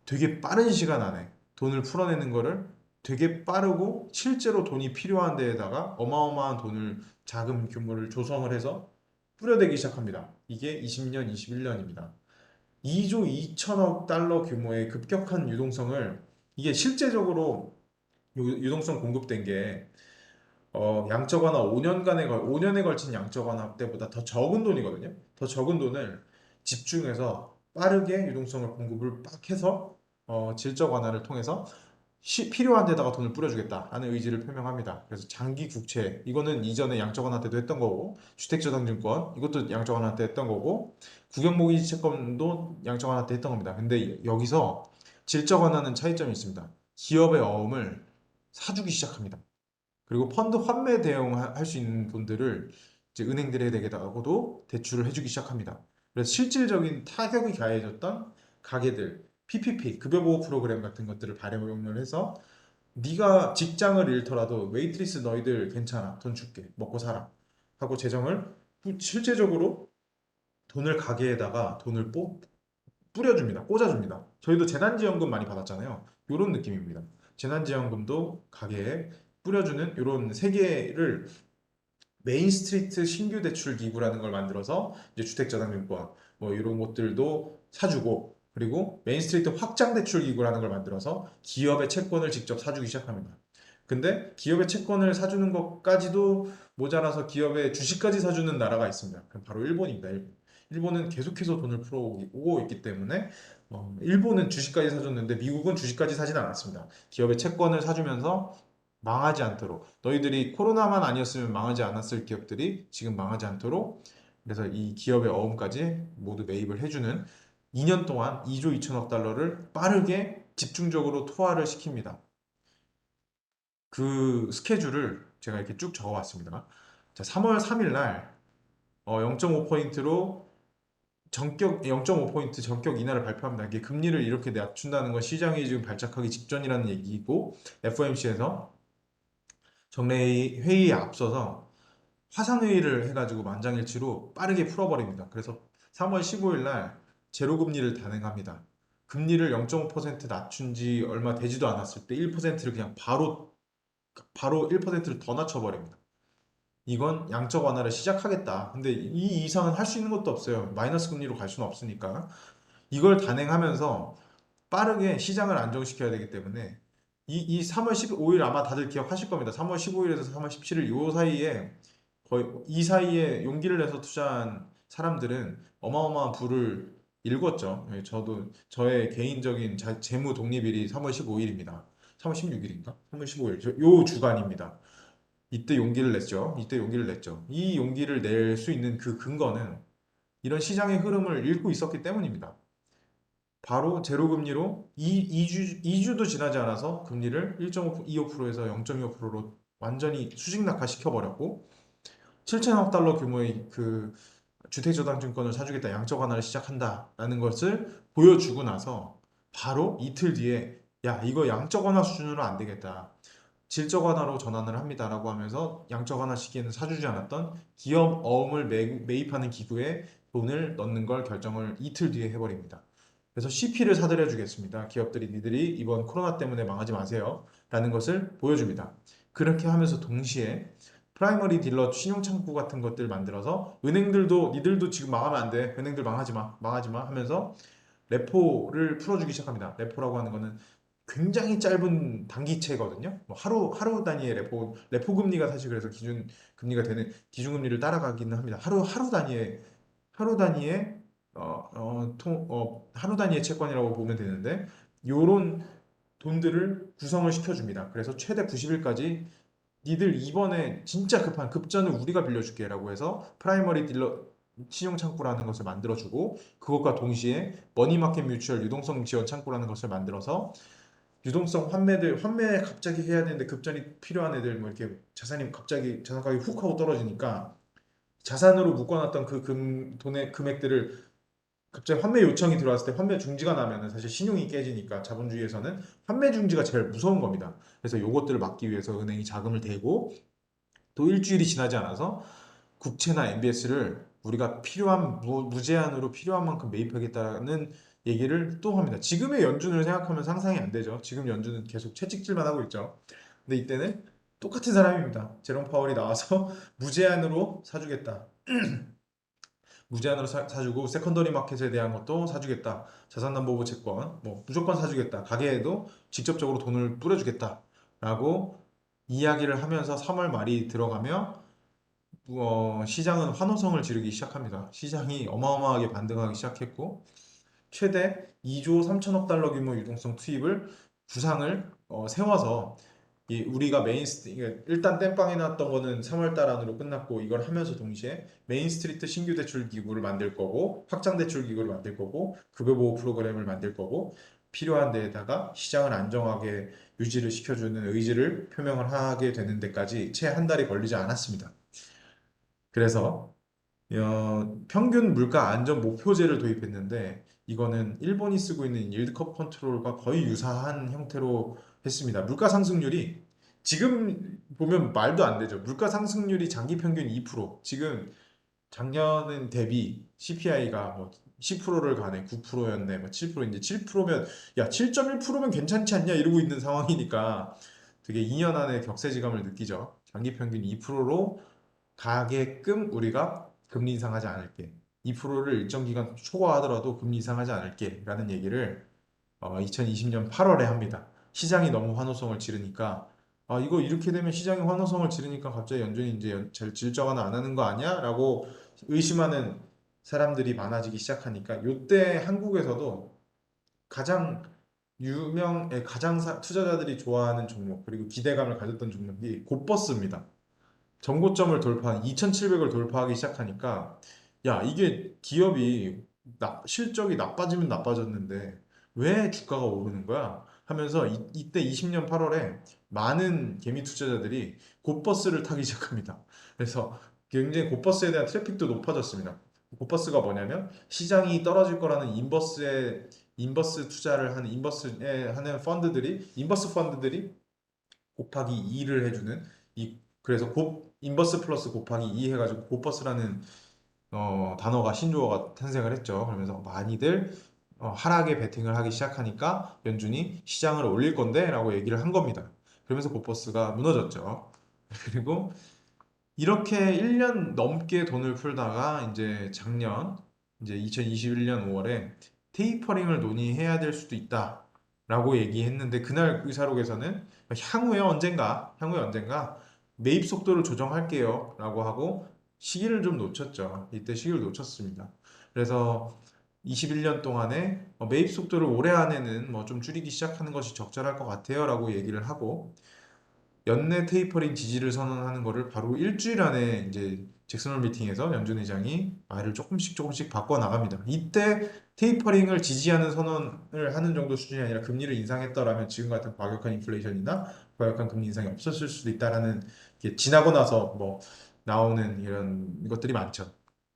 되게 빠른 시간 안에 돈을 풀어내는 거를, 되게 빠르고 실제로 돈이 필요한 데에다가 어마어마한 돈을, 자금 규모를 조성을 해서 뿌려대기 시작합니다. 이게 20년, 21년입니다. 2조 2천억 달러 규모의 급격한 유동성을, 이게 실제적으로 유동성 공급된 게 양적 완화 5년에 걸친 양적 완화 때보다 더 적은 돈이거든요. 더 적은 돈을 집중해서 빠르게 유동성을 공급을 빡 해서 질적 완화를 통해서 필요한 데다가 돈을 뿌려주겠다라는 의지를 표명합니다. 그래서 장기 국채, 이거는 이전에 양적 완화 때도 했던 거고, 주택저당증권 이것도 양적 완화 때 했던 거고, 국영모기지 채권도 양적 완화 때 했던 겁니다. 근데 여기서 질적 완화는 차이점이 있습니다. 기업의 어음을 사주기 시작합니다. 그리고 펀드 환매 대응할 수 있는 돈들을 이제 은행들에게다가도 대출을 해주기 시작합니다. 그래서 실질적인 타격이 가해졌던 가게들, PPP, 급여보호 프로그램 같은 것들을 발행을 해서, 네가 직장을 잃더라도 웨이트리스 너희들 괜찮아, 돈 줄게, 먹고 살아 하고 재정을, 실제적으로 돈을 가게에다가 돈을 뿌려줍니다. 꽂아줍니다. 저희도 재난지원금 많이 받았잖아요. 이런 느낌입니다. 재난지원금도 가게에 뿌려주는 이런 세계를, 메인 스트리트 신규 대출 기구라는 걸 만들어서 이제 주택저당증권 뭐 이런 것들도 사주고, 그리고 메인 스트리트 확장 대출 기구라는 걸 만들어서 기업의 채권을 직접 사주기 시작합니다. 근데 기업의 채권을 사주는 것까지도 모자라서 기업의 주식까지 사주는 나라가 있습니다. 그럼 바로 일본입니다. 일본은 계속해서 돈을 풀어오고 있기 때문에 일본은 주식까지 사줬는데 미국은 주식까지 사진 않았습니다. 기업의 채권을 사주면서 망하지 않도록 너희들이 코로나만 아니었으면 망하지 않았을 기업들이 지금 망하지 않도록 그래서 이 기업의 어음까지 모두 매입을 해주는 2년 동안 2조 2천억 달러를 빠르게 집중적으로 투하를 시킵니다. 그 스케줄을 제가 이렇게 쭉 적어왔습니다. 자, 3월 3일 날 0.5포인트로 전격 0.5포인트 전격 인하를 발표합니다. 이게 금리를 이렇게 낮춘다는 건 시장이 지금 발작하기 직전이라는 얘기고 FOMC에서 정례 회의에 앞서서 화상회의를 해가지고 만장일치로 빠르게 풀어버립니다. 그래서 3월 15일 날 제로금리를 단행합니다. 금리를 0.5% 낮춘 지 얼마 되지도 않았을 때 1%를 그냥 바로 1%를 더 낮춰버립니다. 이건 양적 완화를 시작하겠다. 근데 이 이상은 할 수 있는 것도 없어요. 마이너스 금리로 갈 수는 없으니까. 이걸 단행하면서 빠르게 시장을 안정시켜야 되기 때문에 이 3월 15일 아마 다들 기억하실 겁니다. 3월 15일에서 3월 17일 요 사이에 거의 이 사이에 용기를 내서 투자한 사람들은 어마어마한 부를 일궜죠. 예, 저도 저의 개인적인 재무 독립일이 3월 15일입니다. 3월 16일인가? 3월 15일. 요 주간입니다. 이때 용기를 냈죠. 이때 용기를 냈죠. 이 용기를 낼 수 있는 그 근거는 이런 시장의 흐름을 읽고 있었기 때문입니다. 바로 제로금리로 2주도 지나지 않아서 금리를 1.25%에서 0.25%로 완전히 수직 낙하시켜버렸고 7천억 달러 규모의 그 주택저당증권을 사주겠다, 양적 완화를 시작한다라는 것을 보여주고 나서 바로 이틀 뒤에 야, 이거 양적 완화 수준으로 안 되겠다. 질적 완화로 전환을 합니다라고 하면서 양적 완화 시기에는 사주지 않았던 기업 어음을 매입하는 기구에 돈을 넣는 걸 결정을 이틀 뒤에 해버립니다. 그래서 CP를 사들여 주겠습니다. 기업들이 니들이 이번 코로나 때문에 망하지 마세요. 라는 것을 보여줍니다. 그렇게 하면서 동시에 프라이머리 딜러 신용창구 같은 것들 만들어서 은행들도 니들도 지금 망하면 안 돼. 은행들 망하지 마. 망하지 마 하면서 레포를 풀어주기 시작합니다. 레포라고 하는 거는 굉장히 짧은 단기채거든요. 뭐 하루 단위의 레포 금리가 사실 그래서 기준 금리가 되는 기준 금리를 따라가기는 합니다. 하루 단위의 하루 단위의 채권이라고 보면 되는데 요런 돈들을 구성을 시켜줍니다. 그래서 최대 90일까지 니들 이번에 진짜 급한 급전을 우리가 빌려줄게라고 해서 프라이머리 딜러 신용 창구라는 것을 만들어주고 그것과 동시에 머니마켓 뮤추얼 유동성 지원 창구라는 것을 만들어서 유동성 환매 갑자기 해야 되는데 급전이 필요한 애들 뭐 이렇게 자산이 갑자기 자산 가격이 훅 하고 떨어지니까 자산으로 묶어놨던 그 돈의 금액들을 갑자기 환매 요청이 들어왔을 때 환매 중지가 나면은 사실 신용이 깨지니까 자본주의에서는 환매 중지가 제일 무서운 겁니다. 그래서 요것들을 막기 위해서 은행이 자금을 대고 또 일주일이 지나지 않아서 국채나 MBS를 우리가 무제한으로 필요한 만큼 매입하겠다는 얘기를 또 합니다. 지금의 연준을 생각하면 상상이 안 되죠. 지금 연준은 계속 채찍질만 하고 있죠. 근데 이때는 똑같은 사람입니다. 제롬 파월이 나와서 무제한으로 사주겠다. 무제한으로 사주고 세컨더리 마켓에 대한 것도 사주겠다. 자산담보부 채권 뭐 무조건 사주겠다. 가계에도 직접적으로 돈을 뿌려주겠다라고 이야기를 하면서 3월 말이 들어가며 시장은 환호성을 지르기 시작합니다. 시장이 어마어마하게 반등하기 시작했고 최대 2조 3천억 달러 규모 유동성 투입을 구상을 세워서 우리가 일단 땜빵이 났던 거는 3월 달 안으로 끝났고 이걸 하면서 동시에 메인스트리트 신규 대출 기구를 만들 거고 확장 대출 기구를 만들 거고 급여 보호 프로그램을 만들 거고 필요한 데에다가 시장을 안정하게 유지를 시켜주는 의지를 표명을 하게 되는 데까지 채 한 달이 걸리지 않았습니다. 그래서 평균 물가 안전 목표제를 도입했는데 이거는 일본이 쓰고 있는 일드 커브 컨트롤과 거의 유사한 형태로 했습니다. 물가 상승률이 지금 보면 말도 안 되죠. 물가 상승률이 장기 평균 2%. 지금 작년은 대비 CPI가 뭐 10%를 가네 9%였네 뭐 7% 이제 7%면 야 7.1%면 괜찮지 않냐 이러고 있는 상황이니까 되게 2년 안에 격세지감을 느끼죠. 장기 평균 2%로 가게끔 우리가 금리 인상하지 않을게. 2%를 일정 기간 초과하더라도 금리 인상하지 않을게. 라는 얘기를 2020년 8월에 합니다. 시장이 너무 환호성을 지르니까 이거 이렇게 되면 시장이 환호성을 지르니까 갑자기 연준이 이제 질적 완화 안 하는 거 아니야? 라고 의심하는 사람들이 많아지기 시작하니까 요때 한국에서도 가장 가장 투자자들이 좋아하는 종목, 그리고 기대감을 가졌던 종목이 곧버스입니다. 전고점을 돌파한 2,700을 돌파하기 시작하니까 야, 이게 기업이 실적이 나빠지면 나빠졌는데 왜 주가가 오르는 거야? 하면서 이때 20년 8월에 많은 개미 투자자들이 곧버스를 타기 시작합니다. 그래서 굉장히 곧버스에 대한 트래픽도 높아졌습니다. 곧버스가 뭐냐면 시장이 떨어질 거라는 인버스 투자를 하는 인버스에 하는 인버스 펀드들이 곱하기 2를 해주는 그래서 인버스 플러스 곱하기 2 해가지고 곧버스라는 단어가 신조어가 탄생을 했죠. 그러면서 많이들 하락에 베팅을 하기 시작하니까 연준이 시장을 올릴 건데 라고 얘기를 한 겁니다. 그러면서 곧버스가 무너졌죠. 그리고 이렇게 1년 넘게 돈을 풀다가 이제 작년 이제 2021년 5월에 테이퍼링을 논의해야 될 수도 있다라고 얘기했는데 그날 의사록에서는 향후에 언젠가 매입 속도를 조정할게요라고 하고 시기를 좀 놓쳤죠. 이때 시기를 놓쳤습니다. 그래서 21년 동안에 매입 속도를 올해 안에는 뭐 좀 줄이기 시작하는 것이 적절할 것 같아요라고 얘기를 하고 연내 테이퍼링 지지를 선언하는 거를 바로 일주일 안에 이제 잭슨홀 미팅에서 연준 의장이 말을 조금씩 바꿔 나갑니다. 이때 테이퍼링을 지지하는 선언을 하는 정도 수준이 아니라 금리를 인상했더라면 지금 같은 과격한 인플레이션이나 과격한 금리 인상이 없었을 수도 있다라는 게 지나고 나서 뭐 나오는 이런 것들이 많죠.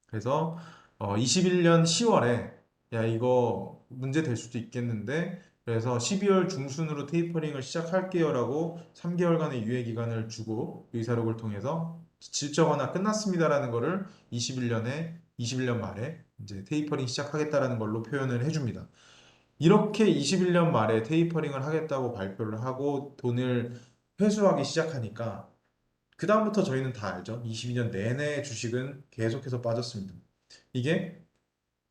그래서 21년 10월에 야 이거 문제 될 수도 있겠는데 그래서 12월 중순으로 테이퍼링을 시작할게요라고 3개월간의 유예 기간을 주고 의사록을 통해서 질적 완화 끝났습니다라는 거를 21년 말에 이제 테이퍼링 시작하겠다라는 걸로 표현을 해줍니다. 이렇게 21년 말에 테이퍼링을 하겠다고 발표를 하고 돈을 회수하기 시작하니까 그다음부터 저희는 다 알죠. 22년 내내 주식은 계속해서 빠졌습니다. 이게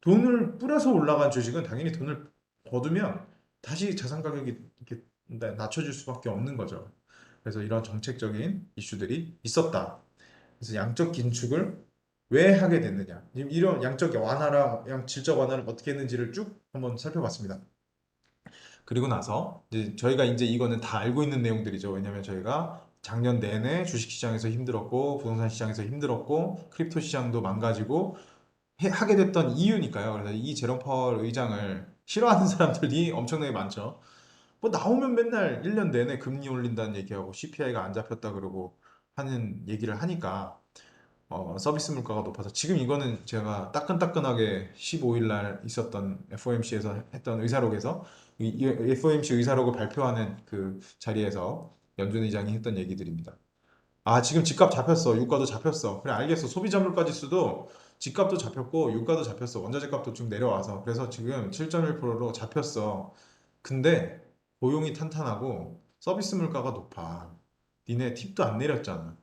돈을 뿌려서 올라간 주식은 당연히 돈을 거두면 다시 자산 가격이 이렇게 낮춰질 수밖에 없는 거죠. 그래서 이런 정책적인 이슈들이 있었다. 그래서 양적 긴축을 왜 하게 됐느냐. 이런 양적 완화랑 질적 완화를 어떻게 했는지를 쭉 한번 살펴봤습니다. 그리고 나서 이제 저희가 이제 이거는 다 알고 있는 내용들이죠. 왜냐하면 저희가 작년 내내 주식 시장에서 힘들었고 부동산 시장에서 힘들었고 크립토 시장도 망가지고 하게 됐던 이유니까요. 그래서 이 제롬 파월 의장을 싫어하는 사람들이 엄청나게 많죠. 뭐 나오면 맨날 1년 내내 금리 올린다는 얘기하고 CPI가 안 잡혔다 그러고 하는 얘기를 하니까 서비스 물가가 높아서 지금 이거는 제가 따끈따끈하게 15일 날 있었던 FOMC에서 했던 의사록에서 이 FOMC 의사록을 발표하는 그 자리에서 연준 의장이 했던 얘기들입니다. 아, 지금 집값 잡혔어. 유가도 잡혔어. 그래, 알겠어. 소비자 물가 지수도 집값도 잡혔고, 유가도 잡혔어. 원자재 값도 좀 내려와서. 그래서 지금 7.1%로 잡혔어. 근데 고용이 탄탄하고 서비스 물가가 높아. 니네 팁도 안 내렸잖아.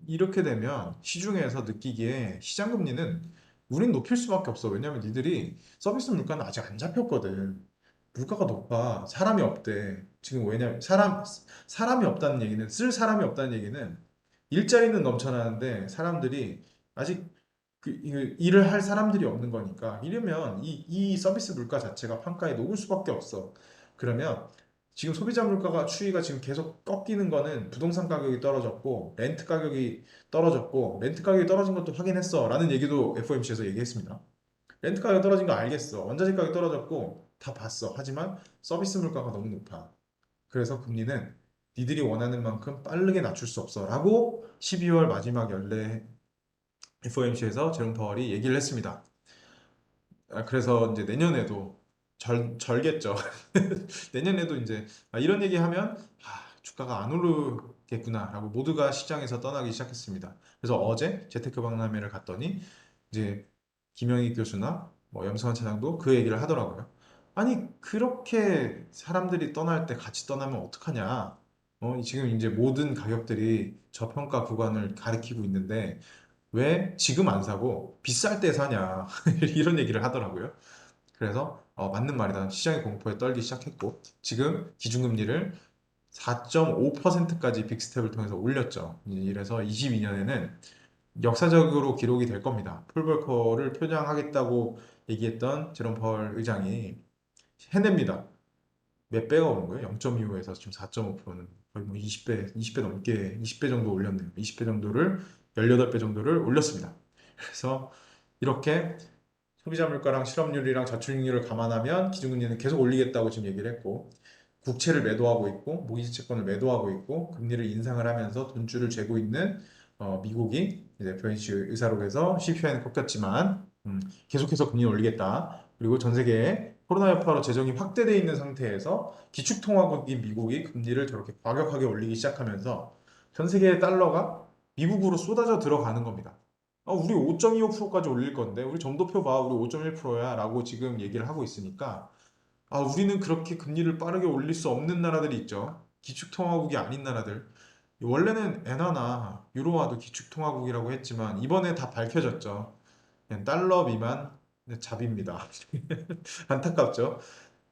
이렇게 되면 시중에서 느끼기에 시장 금리는 우린 높일 수밖에 없어. 왜냐면 니들이 서비스 물가는 아직 안 잡혔거든. 물가가 높아. 사람이 없대. 지금 왜냐면 사람이 없다는 얘기는 쓸 사람이 없다는 얘기는 일자리는 넘쳐나는데 사람들이 아직 일을 할 사람들이 없는 거니까 이러면 이 서비스 물가 자체가 판가에 녹을 수밖에 없어. 그러면 지금 소비자 물가가 추이가 지금 계속 꺾이는 거는 부동산 가격이 떨어졌고 렌트 가격이 떨어진 것도 확인했어 라는 얘기도 FOMC에서 얘기했습니다. 렌트 가격 떨어진 거 알겠어. 원자재 가격 떨어졌고 다 봤어. 하지만 서비스 물가가 너무 높아. 그래서 금리는 니들이 원하는 만큼 빠르게 낮출 수 없어 라고 12월 마지막 연례 FOMC에서 제롬 파월이 얘기를 했습니다. 그래서 이제 내년에도 절겠죠. 내년에도 이제 이런 얘기하면 주가가 안 오르겠구나라고 모두가 시장에서 떠나기 시작했습니다. 그래서 어제 재테크 박람회를 갔더니 이제 김영희 교수나 뭐 염승환 차장도 그 얘기를 하더라고요. 아니 그렇게 사람들이 떠날 때 같이 떠나면 어떡하냐? 지금 이제 모든 가격들이 저평가 구간을 가리키고 있는데 왜 지금 안 사고 비쌀 때 사냐? 이런 얘기를 하더라고요. 그래서 맞는 말이다. 시장의 공포에 떨기 시작했고 지금 기준금리를 4.5%까지 빅스텝을 통해서 올렸죠. 이래서 22년에는 역사적으로 기록이 될 겁니다. 풀볼커를 표장하겠다고 얘기했던 제롬 파월 의장이 해냅니다. 몇 배가 오른 거예요? 0.25에서 지금 4.5%는 거의 뭐 20배 넘게 20배 정도 올렸네요. 20배 정도를 18배 정도를 올렸습니다. 그래서 이렇게 소비자 물가랑 실업률이랑 저축률을 감안하면 기준금리는 계속 올리겠다고 지금 얘기를 했고 국채를 매도하고 있고 모기지 채권을 매도하고 있고 금리를 인상을 하면서 돈줄을 쥐고 있는 미국이 이제 FOMC 의사록에서 CPI는 꺾였지만 계속해서 금리를 올리겠다. 그리고 전 세계에 코로나 여파로 재정이 확대되어 있는 상태에서 기축통화국인 미국이 금리를 저렇게 과격하게 올리기 시작하면서 전 세계의 달러가 미국으로 쏟아져 들어가는 겁니다. 우리 5.25%까지 올릴 건데 우리 점도표 봐 우리 5.1%야 라고 지금 얘기를 하고 있으니까 우리는 그렇게 금리를 빠르게 올릴 수 없는 나라들이 있죠. 기축통화국이 아닌 나라들. 원래는 엔화나 유로화도 기축통화국이라고 했지만 이번에 다 밝혀졌죠. 그냥 달러 미만 잡입니다. 안타깝죠.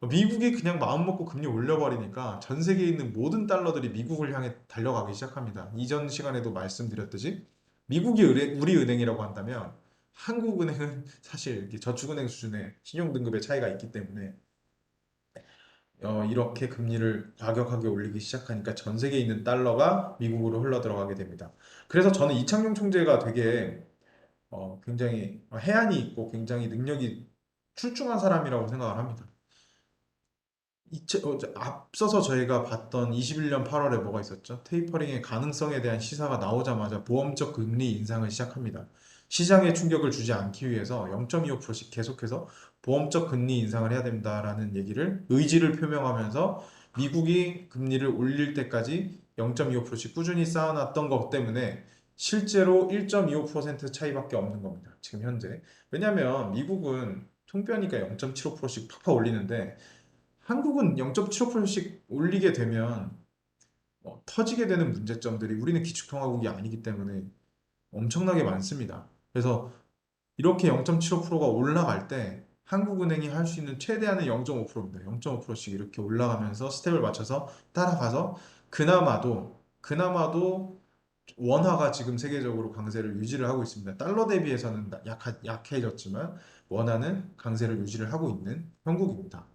미국이 그냥 마음 먹고 금리 올려버리니까 전 세계에 있는 모든 달러들이 미국을 향해 달려가기 시작합니다. 이전 시간에도 말씀드렸듯이 미국이 우리 은행이라고 한다면 한국은행은 사실 이렇게 저축은행 수준의 신용등급의 차이가 있기 때문에 이렇게 금리를 과격하게 올리기 시작하니까 전 세계에 있는 달러가 미국으로 흘러 들어가게 됩니다. 그래서 저는 이창용 총재가 되게 굉장히 해안이 있고 굉장히 능력이 출중한 사람이라고 생각을 합니다. 앞서서 저희가 봤던 21년 8월에 뭐가 있었죠? 테이퍼링의 가능성에 대한 시사가 나오자마자 보험적 금리 인상을 시작합니다. 시장에 충격을 주지 않기 위해서 0.25%씩 계속해서 보험적 금리 인상을 해야 된다라는 얘기를 의지를 표명하면서 미국이 금리를 올릴 때까지 0.25%씩 꾸준히 쌓아놨던 것 때문에 실제로 1.25% 차이밖에 없는 겁니다. 지금 현재. 왜냐하면 미국은 통뼈니까 0.75%씩 팍팍 올리는데 한국은 0.75%씩 올리게 되면 터지게 되는 문제점들이 우리는 기축통화국이 아니기 때문에 엄청나게 많습니다. 그래서 이렇게 0.75%가 올라갈 때 한국은행이 할 수 있는 최대한의 0.5%입니다. 0.5%씩 이렇게 올라가면서 스텝을 맞춰서 따라가서 그나마도 원화가 지금 세계적으로 강세를 유지를 하고 있습니다. 달러 대비해서는 약해졌지만 원화는 강세를 유지를 하고 있는 형국입니다.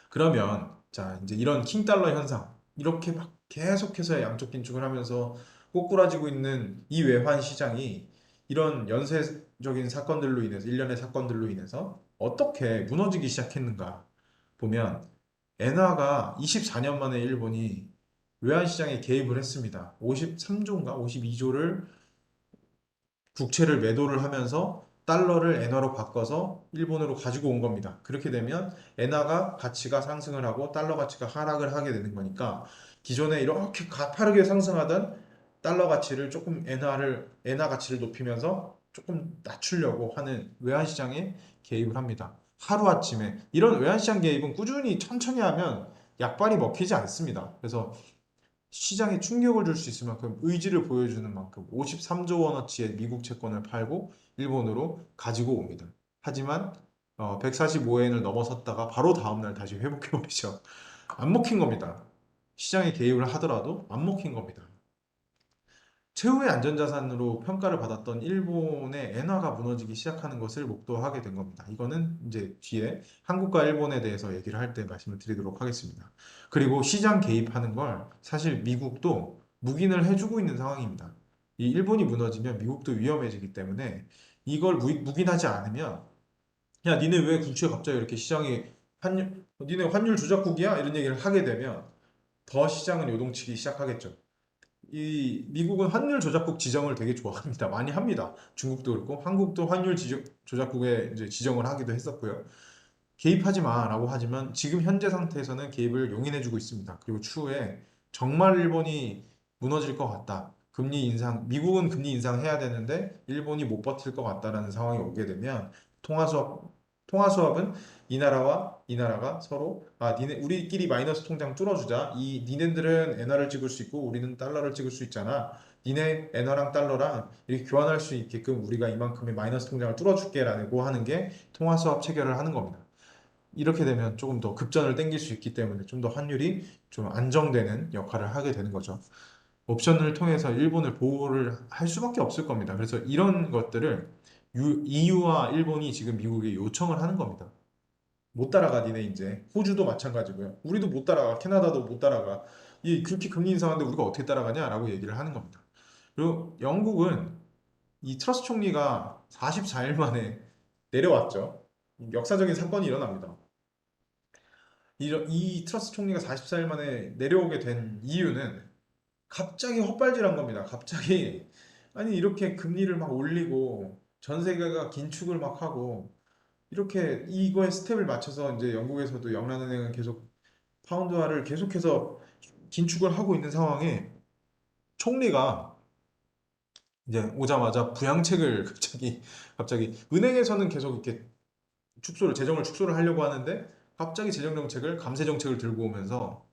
그러면 자 이제 이런 킹달러 현상 이렇게 막 계속해서 양적 긴축을 하면서 꼬꾸라지고 있는 이 외환 시장이 이런 연쇄적인 사건들로 인해서 일련의 사건들로 인해서 어떻게 무너지기 시작했는가 보면 엔화가 24년 만에 일본이 외환 시장에 개입을 했습니다. 53조인가 52조를 국채를 매도를 하면서 달러를 엔화로 바꿔서 일본으로 가지고 온 겁니다. 그렇게 되면 엔화가 가치가 상승을 하고 달러 가치가 하락을 하게 되는 거니까 기존에 이렇게 가파르게 상승하던 달러 가치를 조금 엔화 가치를 높이면서 조금 낮추려고 하는 외환시장에 개입을 합니다. 하루아침에 이런 외환시장 개입은 꾸준히 천천히 하면 약발이 먹히지 않습니다. 그래서 시장에 충격을 줄 수 있을 만큼 의지를 보여주는 만큼 53조 원어치의 미국 채권을 팔고 일본으로 가지고 옵니다. 하지만 145엔을 넘어섰다가 바로 다음날 다시 회복해버리죠. 안 먹힌 겁니다. 시장에 개입을 하더라도 안 먹힌 겁니다. 최후의 안전자산으로 평가를 받았던 일본의 엔화가 무너지기 시작하는 것을 목도하게 된 겁니다. 이거는 이제 뒤에 한국과 일본에 대해서 얘기를 할 때 말씀을 드리도록 하겠습니다. 그리고 시장 개입하는 걸 사실 미국도 묵인을 해주고 있는 상황입니다. 이 일본이 무너지면 미국도 위험해지기 때문에 이걸 묵인하지 않으면 야, 니네 왜 국채 갑자기 이렇게 시장이 니네 환율 조작국이야? 이런 얘기를 하게 되면 더 시장은 요동치기 시작하겠죠. 이 미국은 환율 조작국 지정을 되게 좋아합니다. 많이 합니다. 중국도 그렇고 한국도 환율 조작국에 이제 지정을 하기도 했었고요. 개입하지 마라고 하지만 지금 현재 상태에서는 개입을 용인해주고 있습니다. 그리고 추후에 정말 일본이 무너질 것 같다. 미국은 금리 인상해야 되는데 일본이 못 버틸 것 같다라는 상황이 오게 되면 통화 수업, 통화 수업은 이 나라와 이 나라가 서로 우리끼리 마이너스 통장 뚫어주자. 니네들은 엔화를 찍을 수 있고 우리는 달러를 찍을 수 있잖아. 니네 엔화랑 달러랑 이렇게 교환할 수 있게끔 우리가 이만큼의 마이너스 통장을 뚫어줄게라고 하는 게 통화 수업 체결을 하는 겁니다. 이렇게 되면 조금 더 급전을 땡길 수 있기 때문에 좀 더 환율이 좀 안정되는 역할을 하게 되는 거죠. 옵션을 통해서 일본을 보호를 할 수밖에 없을 겁니다. 그래서 이런 것들을 EU와 일본이 지금 미국에 요청을 하는 겁니다. 못 따라가 니네 이제. 호주도 마찬가지고요. 우리도 못 따라가. 캐나다도 못 따라가. 이 그렇게 금리 인상하는데 우리가 어떻게 따라가냐라고 얘기를 하는 겁니다. 그리고 영국은 이 트러스 총리가 44일 만에 내려왔죠. 역사적인 사건이 일어납니다. 이 트러스 총리가 44일 만에 내려오게 된 이유는 갑자기 헛발질한 겁니다. 갑자기 아니 이렇게 금리를 막 올리고 전 세계가 긴축을 막 하고 이렇게 이거에 스텝을 맞춰서 이제 영국에서도 영란은행은 계속 파운드화를 계속해서 긴축을 하고 있는 상황에 총리가 이제 오자마자 부양책을 갑자기 은행에서는 계속 이렇게 재정을 축소를 하려고 하는데 갑자기 재정 정책을 감세 정책을 들고 오면서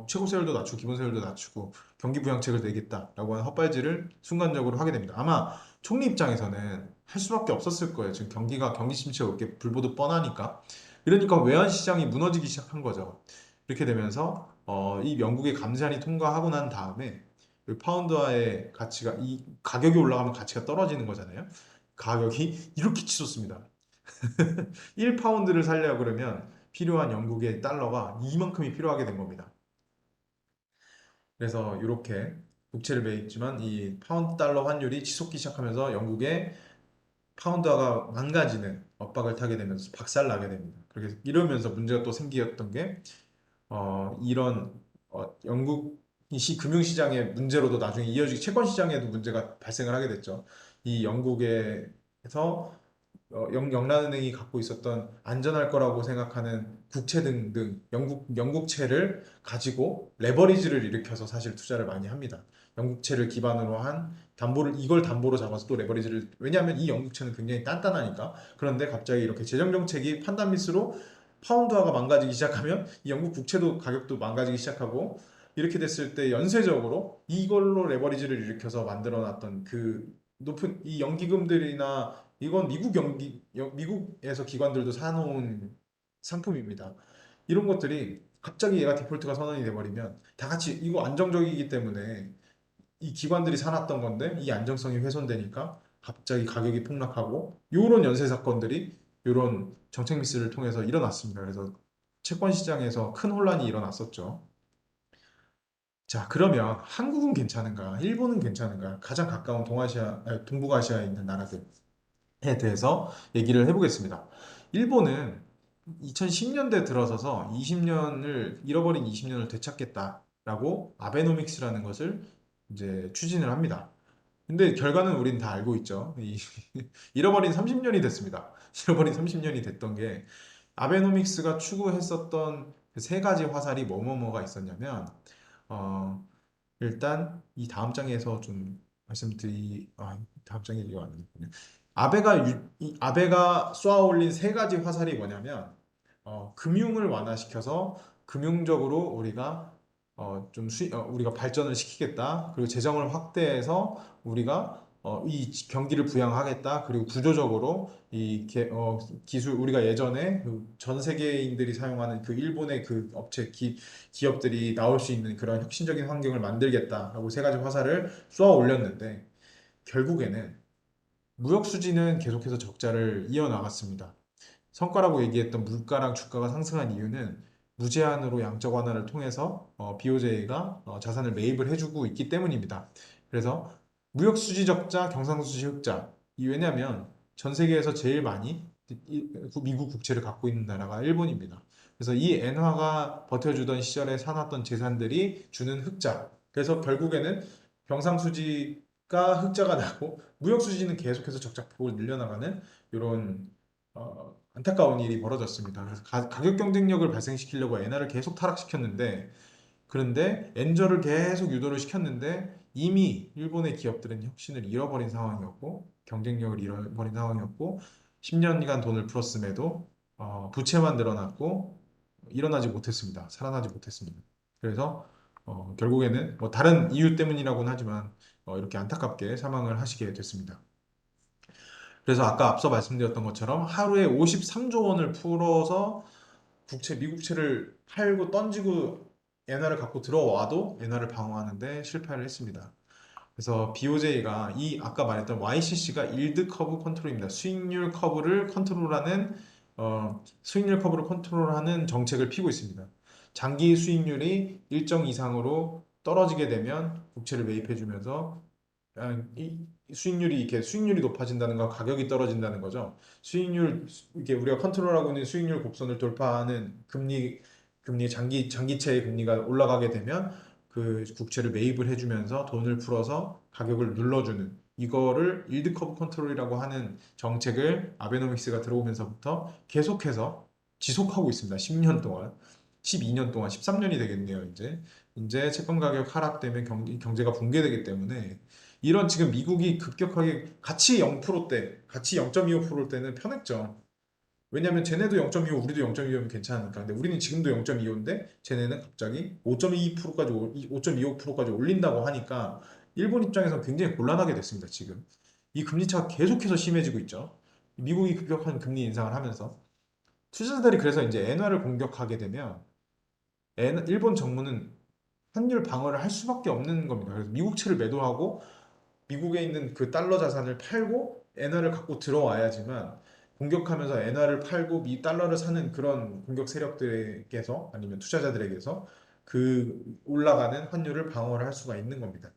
최고세율도 낮추고 기본세율도 낮추고 경기 부양책을 내겠다라고 하는 헛발질을 순간적으로 하게 됩니다. 아마 총리 입장에서는 할 수밖에 없었을 거예요. 지금 경기 침체가 이렇게 불보듯 뻔하니까. 그러니까 외환 시장이 무너지기 시작한 거죠. 이렇게 되면서 이 영국의 감세안이 통과하고 난 다음에 이 파운드화의 가치가 이 가격이 올라가면 가치가 떨어지는 거잖아요. 가격이 이렇게 치솟습니다. 1파운드를 살려고 그러면 필요한 영국의 달러가 이만큼이 필요하게 된 겁니다. 그래서 이렇게 국채를 매입지만 이 파운드 달러 환율이 치솟기 시작하면서 영국의 파운드화가 망가지는 엇박을 타게 되면서 박살나게 됩니다. 그렇게 이러면서 문제가 또 생기었던 게 이런 영국 금융시장의 문제로도 나중에 이어지기 채권 시장에도 문제가 발생을 하게 됐죠. 이 영국에서 영란은행이 갖고 있었던 안전할 거라고 생각하는 국채 등등 영국채를 가지고 레버리지를 일으켜서 사실 투자를 많이 합니다. 영국채를 기반으로 한 이걸 담보로 잡아서 또 레버리지를 왜냐하면 이 영국채는 굉장히 단단하니까 그런데 갑자기 이렇게 재정 정책이 판단 미스로 파운드화가 망가지기 시작하면 이 영국 국채도 가격도 망가지기 시작하고 이렇게 됐을 때 연쇄적으로 이걸로 레버리지를 일으켜서 만들어놨던 그 높은 이 연기금들이나 이건 미국에서 기관들도 사놓은 상품입니다. 이런 것들이 갑자기 얘가 디폴트가 선언이 돼버리면 다 같이 이거 안정적이기 때문에 이 기관들이 사놨던 건데 이 안정성이 훼손되니까 갑자기 가격이 폭락하고 요런 연쇄 사건들이 요런 정책 미스를 통해서 일어났습니다. 그래서 채권 시장에서 큰 혼란이 일어났었죠. 자, 그러면 한국은 괜찮은가? 일본은 괜찮은가? 가장 가까운 동북아시아에 있는 나라들에 대해서 얘기를 해보겠습니다. 일본은 2010년대 들어서서 20년을 잃어버린 20년을 되찾겠다라고 아베노믹스라는 것을 이제 추진을 합니다. 근데 결과는 우린 다 알고 있죠. 잃어버린 30년이 됐습니다. 잃어버린 30년이 됐던 게 아베노믹스가 추구했었던 그 세 가지 화살이 뭐뭐뭐가 있었냐면 어, 일단 이 다음 장에서 좀 다음 장에 이거 안 되군요. 아베가 쏘아올린 세 가지 화살이 뭐냐면 금융을 완화시켜서 금융적으로 우리가 발전을 시키겠다. 그리고 재정을 확대해서 우리가 이 경기를 부양하겠다. 그리고 구조적으로 기술 우리가 예전에 그전 세계인들이 사용하는 그 일본의 그 기업들이 나올 수 있는 그런 혁신적인 환경을 만들겠다라고 세 가지 화살을 쏘아 올렸는데 결국에는 무역 수지는 계속해서 적자를 이어나갔습니다. 성과라고 얘기했던 물가랑 주가가 상승한 이유는 무제한으로 양적 완화를 통해서 BOJ가 자산을 매입을 해주고 있기 때문입니다. 그래서 무역 수지 적자, 경상수지 흑자. 왜냐하면 전 세계에서 제일 많이 미국 국채를 갖고 있는 나라가 일본입니다. 그래서 이 엔화가 버텨주던 시절에 사놨던 재산들이 주는 흑자. 그래서 결국에는 경상수지가 흑자가 나고 무역 수지는 계속해서 적자폭을 늘려나가는 이런 안타까운 일이 벌어졌습니다. 그래서 가격 경쟁력을 발생시키려고 엔화를 계속 타락시켰는데 그런데 엔저를 계속 유도를 시켰는데 이미 일본의 기업들은 혁신을 잃어버린 상황이었고 경쟁력을 잃어버린 상황이었고 10년간 돈을 풀었음에도 부채만 늘어났고 일어나지 못했습니다. 살아나지 못했습니다. 그래서 결국에는 뭐 다른 이유 때문이라고는 하지만 이렇게 안타깝게 사망을 하시게 됐습니다. 그래서 아까 앞서 말씀드렸던 것처럼 하루에 53조 원을 풀어서 미국채를 팔고 던지고 엔화를 갖고 들어와도 엔화를 방어하는데 실패를 했습니다. 그래서 BOJ가 아까 말했던 YCC가 일드 커브 컨트롤입니다. 수익률 커브를 컨트롤하는 수익률 커브를 컨트롤하는 정책을 피고 있습니다. 장기 수익률이 일정 이상으로 떨어지게 되면 국채를 매입해주면서 이 수익률이 이렇게 수익률이 높아진다는 건 가격이 떨어진다는 거죠. 수익률 이게 우리가 컨트롤하고 있는 수익률 곡선을 돌파하는 금리 장기채의 금리가 올라가게 되면 그 국채를 매입을 해주면서 돈을 풀어서 가격을 눌러주는 이거를 일드 커브 컨트롤이라고 하는 정책을 아베노믹스가 들어오면서부터 계속해서 지속하고 있습니다. 10년 동안, 12년 동안, 13년이 되겠네요. 이제 채권 가격 하락되면 경제가 붕괴되기 때문에 이런 지금 미국이 급격하게 같이 0%대, 같이 0.25%대는 편했죠. 왜냐면 쟤네도 0.25, 우리도 0.25면 괜찮으니까. 근데 우리는 지금도 0.25인데 쟤네는 갑자기 5.2%까지 5.25%까지 올린다고 하니까 일본 입장에서 굉장히 곤란하게 됐습니다, 지금. 이 금리 차가 계속해서 심해지고 있죠. 미국이 급격한 금리 인상을 하면서 투자자들이 그래서 이제 엔화를 공격하게 되면 일본 정부는 환율 방어를 할 수밖에 없는 겁니다. 그래서 미국채를 매도하고 미국에 있는 그 달러 자산을 팔고 엔화를 갖고 들어와야지만 공격하면서 엔화를 팔고 미 달러를 사는 그런 공격 세력들에게서 아니면 투자자들에게서 그 올라가는 환율을 방어를 할 수가 있는 겁니다.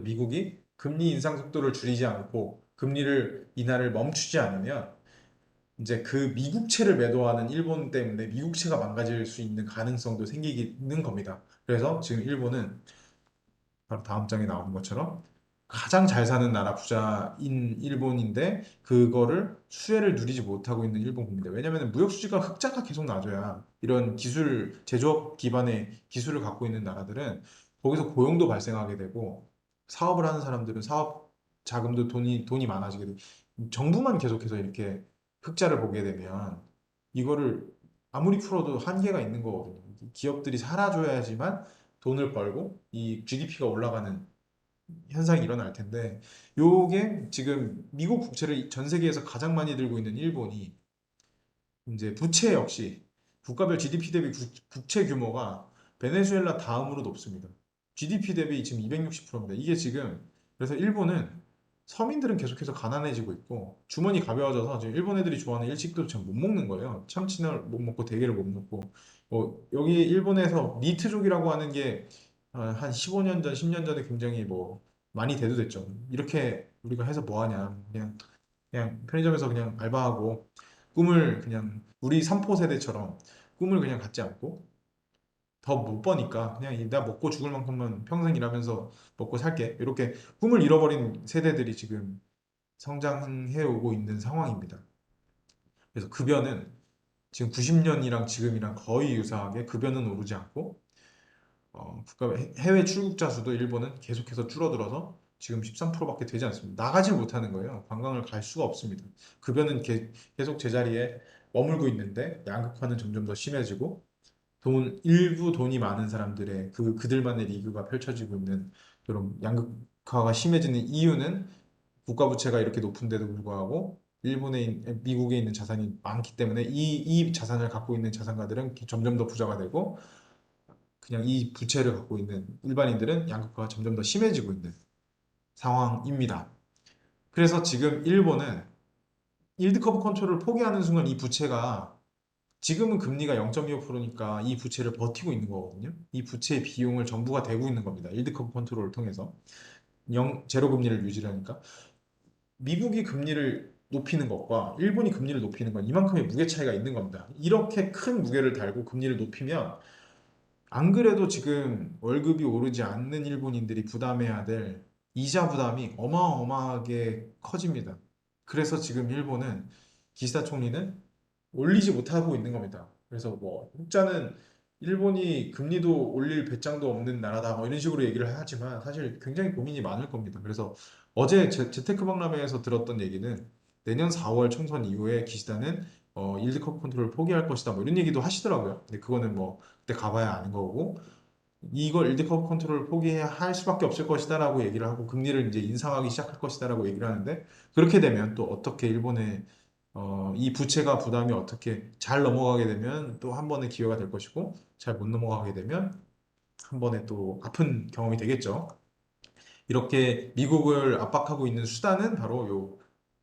미국이 금리 인상 속도를 줄이지 않고 금리를 인하를 멈추지 않으면 이제 그 미국채를 매도하는 일본 때문에 미국채가 망가질 수 있는 가능성도 생기는 겁니다. 그래서 지금 일본은 바로 다음 장에 나오는 것처럼 가장 잘 사는 나라 부자인 일본인데 그거를 수혜를 누리지 못하고 있는 일본 국민들. 왜냐하면 무역 수지가 흑자가 계속 나줘야 이런 기술 제조업 기반의 기술을 갖고 있는 나라들은 거기서 고용도 발생하게 되고 사업을 하는 사람들은 사업 자금도 돈이 많아지게 되고 정부만 계속해서 이렇게 흑자를 보게 되면 이거를 아무리 풀어도 한계가 있는 거거든요. 기업들이 살아줘야지만 돈을 벌고 이 GDP가 올라가는 현상이 일어날 텐데 요게 지금 미국 국채를 전 세계에서 가장 많이 들고 있는 일본이 이제 부채 역시 국가별 GDP 대비 국채 규모가 베네수엘라 다음으로 높습니다. GDP 대비 지금 260%입니다. 이게 지금 그래서 일본은 서민들은 계속해서 가난해지고 있고 주머니 가벼워져서 지금 일본 애들이 좋아하는 일식도 잘 못 먹는 거예요. 참치를 못 먹고 대게를 못 먹고 여기 일본에서 니트족이라고 하는 게 한 15년 전, 10년 전에 굉장히 뭐 많이 대두됐죠. 이렇게 우리가 해서 뭐 하냐. 그냥 편의점에서 그냥 알바하고 꿈을 그냥 우리 3포 세대처럼 꿈을 그냥 갖지 않고 더 못 버니까 그냥 내가 먹고 죽을 만큼만 평생 일하면서 먹고 살게 이렇게 꿈을 잃어버린 세대들이 지금 성장해 오고 있는 상황입니다. 그래서 급여는 지금 90년이랑 지금이랑 거의 유사하게 급여는 오르지 않고 해외 출국자 수도 일본은 계속해서 줄어들어서 지금 13%밖에 되지 않습니다. 나가질 못하는 거예요. 관광을 갈 수가 없습니다. 급여는 계속 제자리에 머물고 있는데 양극화는 점점 더 심해지고 일부 돈이 많은 사람들의 그들만의 리그가 펼쳐지고 있는 그런 양극화가 심해지는 이유는 국가 부채가 이렇게 높은데도 불구하고 미국에 있는 자산이 많기 때문에 이 자산을 갖고 있는 자산가들은 점점 더 부자가 되고 그냥 이 부채를 갖고 있는 일반인들은 양극화가 점점 더 심해지고 있는 상황입니다. 그래서 지금 일본은 일드 커브 컨트롤을 포기하는 순간 이 부채가 지금은 금리가 0.25%니까 이 부채를 버티고 있는 거거든요. 이 부채의 비용을 정부가 대고 있는 겁니다. 일드 커브 컨트롤을 통해서 제로 금리를 유지하니까 미국이 금리를 높이는 것과 일본이 금리를 높이는 건 이만큼의 무게 차이가 있는 겁니다. 이렇게 큰 무게를 달고 금리를 높이면 안 그래도 지금 월급이 오르지 않는 일본인들이 부담해야 될 이자 부담이 어마어마하게 커집니다. 그래서 지금 일본은 기시다 총리는 올리지 못하고 있는 겁니다. 그래서 뭐 흑자는 일본이 금리도 올릴 배짱도 없는 나라다 뭐 이런 식으로 얘기를 하지만 사실 굉장히 고민이 많을 겁니다. 그래서 어제 재테크 박람회에서 들었던 얘기는 내년 4월 총선 이후에 기시다는 일드 커브 컨트롤을 포기할 것이다 뭐 이런 얘기도 하시더라고요. 근데 그거는 뭐 그때 가봐야 아는 거고 이걸 일드 커브 컨트롤을 포기해야 할 수밖에 없을 것이다라고 얘기를 하고 금리를 이제 인상하기 시작할 것이다라고 얘기를 하는데 그렇게 되면 또 어떻게 일본의 이 부채가 부담이 어떻게 잘 넘어가게 되면 또 한 번의 기회가 될 것이고 잘 못 넘어가게 되면 한 번에 또 아픈 경험이 되겠죠. 이렇게 미국을 압박하고 있는 수단은 바로 요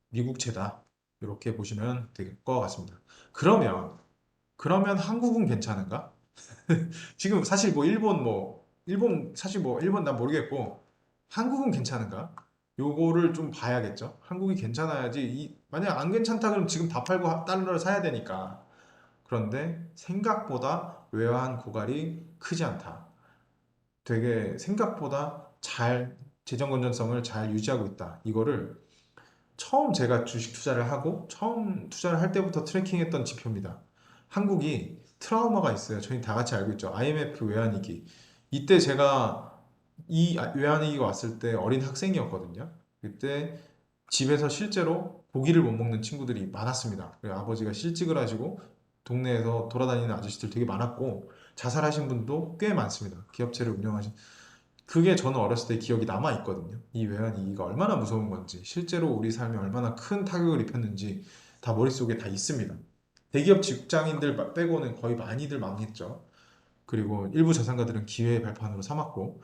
미국채다. 이렇게 보시면 될 것 같습니다. 그러면 한국은 괜찮은가? 지금 사실 일본 사실 일본 난 모르겠고 한국은 괜찮은가? 요거를 좀 봐야겠죠. 한국이 괜찮아야지 만약 안 괜찮다 그러면 지금 다 팔고 달러를 사야 되니까. 그런데 생각보다 외환 고갈이 크지 않다. 되게 생각보다 잘 재정 건전성을 잘 유지하고 있다. 이거를 처음 제가 주식 투자를 하고 처음 투자를 할 때부터 트래킹했던 지표입니다. 한국이 트라우마가 있어요. 저희 다 같이 알고 있죠. IMF 외환위기. 이때 제가 외환위기가 왔을 때 어린 학생이었거든요. 그때 집에서 실제로 고기를 못 먹는 친구들이 많았습니다. 아버지가 실직을 하시고 동네에서 돌아다니는 아저씨들 되게 많았고 자살하신 분도 꽤 많습니다. 기업체를 운영하신 그게 저는 어렸을 때 기억이 남아 있거든요. 이 외환위기가 얼마나 무서운 건지, 실제로 우리 삶에 얼마나 큰 타격을 입혔는지 다 머릿속에 다 있습니다. 대기업 직장인들 빼고는 거의 많이들 망했죠. 그리고 일부 자산가들은 기회의 발판으로 삼았고,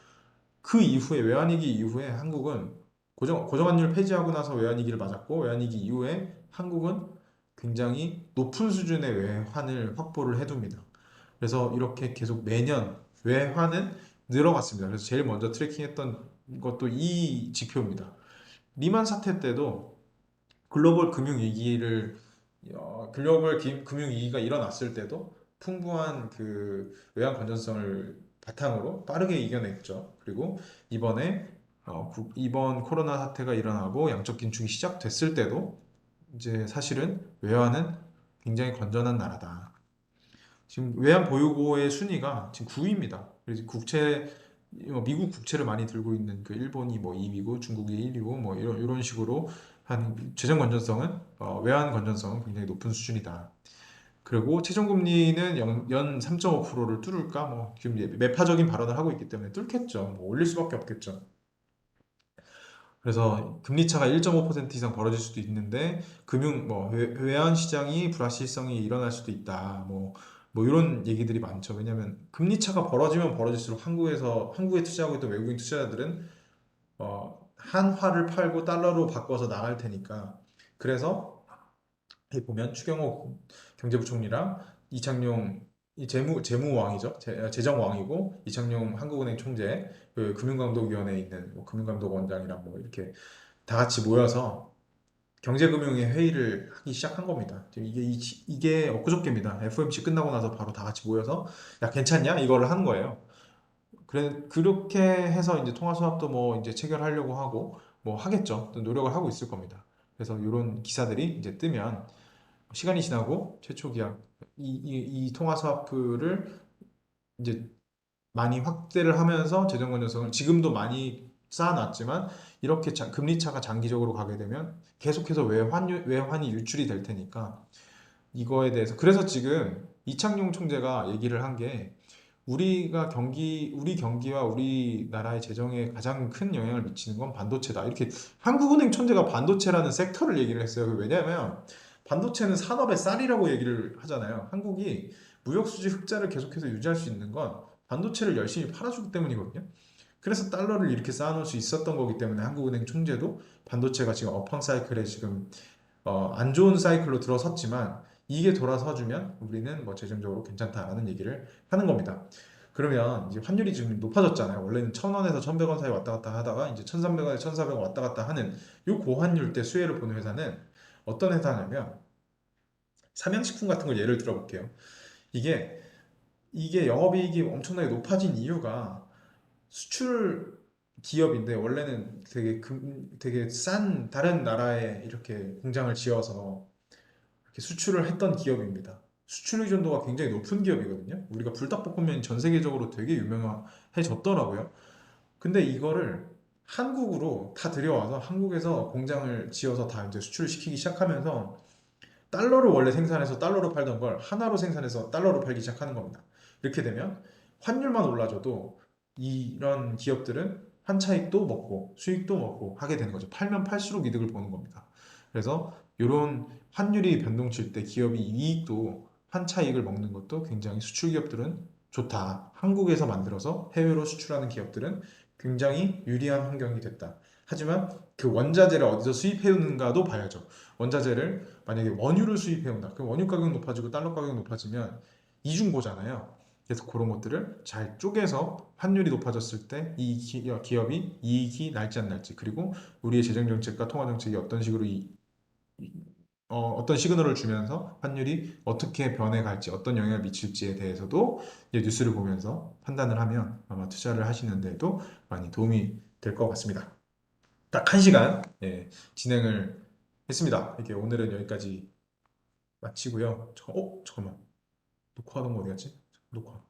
그 이후에 외환위기 이후에 한국은 고정환율 폐지하고 나서 외환위기를 맞았고, 외환위기 이후에 한국은 굉장히 높은 수준의 외환을 확보를 해둡니다. 그래서 이렇게 계속 매년 외환은 늘어갔습니다. 그래서 제일 먼저 트래킹했던 것도 이 지표입니다. 리만 사태 때도 글로벌 금융위기가 일어났을 때도 풍부한 그 외환 건전성을 바탕으로 빠르게 이겨냈죠. 그리고 이번 코로나 사태가 일어나고 양적 긴축이 시작됐을 때도 이제 사실은 외환은 굉장히 건전한 나라다. 지금 외환 보유고의 순위가 지금 9위입니다. 그래서 미국 국채를 많이 들고 있는 그 일본이 2위고 중국이 1위고 이런 식으로 한 재정 건전성은 외환 건전성은 굉장히 높은 수준이다. 그리고 최종 금리는 연 3.5%를 뚫을까? 지금 이제 매파적인 발언을 하고 있기 때문에 뚫겠죠. 올릴 수밖에 없겠죠. 그래서 금리 차가 1.5% 이상 벌어질 수도 있는데 외환 시장이 불확실성이 일어날 수도 있다. 이런 얘기들이 많죠. 왜냐하면 금리 차가 벌어지면 벌어질수록 한국에 투자하고 있던 외국인 투자자들은 한화를 팔고 달러로 바꿔서 나갈 테니까. 그래서 여기 보면 추경호 경제부총리랑 이창용 이 재무왕이죠. 재정왕이고 이창용 한국은행 총재, 그 금융감독위원회에 있는 금융감독원장이랑 이렇게 다 같이 모여서 경제금융의 회의를 하기 시작한 겁니다. 지금 이게 엊그저께입니다. FOMC 끝나고 나서 바로 다 같이 모여서 야 괜찮냐 이거를 하는 거예요. 그렇게 해서 이제 통화 수합도 이제 체결하려고 하고 하겠죠. 또 노력을 하고 있을 겁니다. 그래서 이런 기사들이 이제 뜨면 시간이 지나고 최초 계약 이 통화 스와프를 이제 많이 확대를 하면서 재정 건전성을 지금도 많이 쌓아놨지만 이렇게 금리 차가 장기적으로 가게 되면 계속해서 외환이 유출이 될 테니까 이거에 대해서 그래서 지금 이창용 총재가 얘기를 한 게 우리 경기와 우리나라의 재정에 가장 큰 영향을 미치는 건 반도체다. 이렇게 한국은행 총재가 반도체라는 섹터를 얘기를 했어요. 왜냐하면 반도체는 산업의 쌀이라고 얘기를 하잖아요. 한국이 무역 수지 흑자를 계속해서 유지할 수 있는 건 반도체를 열심히 팔아주기 때문이거든요. 그래서 달러를 이렇게 쌓아놓을 수 있었던 거기 때문에 한국은행 총재도 반도체가 지금 업황 사이클에 지금 안 좋은 사이클로 들어섰지만 이게 돌아서주면 우리는 재정적으로 괜찮다라는 얘기를 하는 겁니다. 그러면 이제 환율이 지금 높아졌잖아요. 원래는 1,000원에서 1,100원 사이 왔다 갔다 하다가 이제 1,300원에서 1,400원 왔다 갔다 하는 이 고환율 때 수혜를 보는 회사는 어떤 회사냐면 삼양식품 같은 걸 예를 들어볼게요. 이게 영업이익이 엄청나게 높아진 이유가 수출 기업인데 원래는 되게 싼 다른 나라에 이렇게 공장을 지어서 이렇게 수출을 했던 기업입니다. 수출 의존도가 굉장히 높은 기업이거든요. 우리가 불닭볶음면이 전 세계적으로 되게 유명해졌더라고요. 근데 이거를 한국으로 다 들여와서 한국에서 공장을 지어서 다 이제 수출을 시키기 시작하면서 달러로 원래 생산해서 달러로 팔던 걸 하나로 생산해서 달러로 팔기 시작하는 겁니다. 이렇게 되면 환율만 올라줘도 이런 기업들은 환차익도 먹고 수익도 먹고 하게 되는 거죠. 팔면 팔수록 이득을 보는 겁니다. 그래서 이런 환율이 변동칠 때 기업이 이익도 환차익을 먹는 것도 굉장히 수출 기업들은 좋다. 한국에서 만들어서 해외로 수출하는 기업들은 굉장히 유리한 환경이 됐다. 하지만 그 원자재를 어디서 수입해오는가도 봐야죠. 원자재를 만약에 원유를 수입해온다. 그럼 원유 가격 높아지고 달러 가격 높아지면 이중고잖아요. 그래서 그런 것들을 잘 쪼개서 환율이 높아졌을 때 이 기업이 이익이 날지 안 날지, 그리고 우리의 재정 정책과 통화 정책이 어떤 식으로 어떤 시그널을 주면서 환율이 어떻게 변해갈지, 어떤 영향을 미칠지에 대해서도 이제 뉴스를 보면서 판단을 하면 아마 투자를 하시는 데도 많이 도움이 될 것 같습니다. 딱 1시간 진행을 했습니다. 이게 오늘은 여기까지 마치고요. 잠깐만. 녹화하던 거 어디 갔지? 녹화.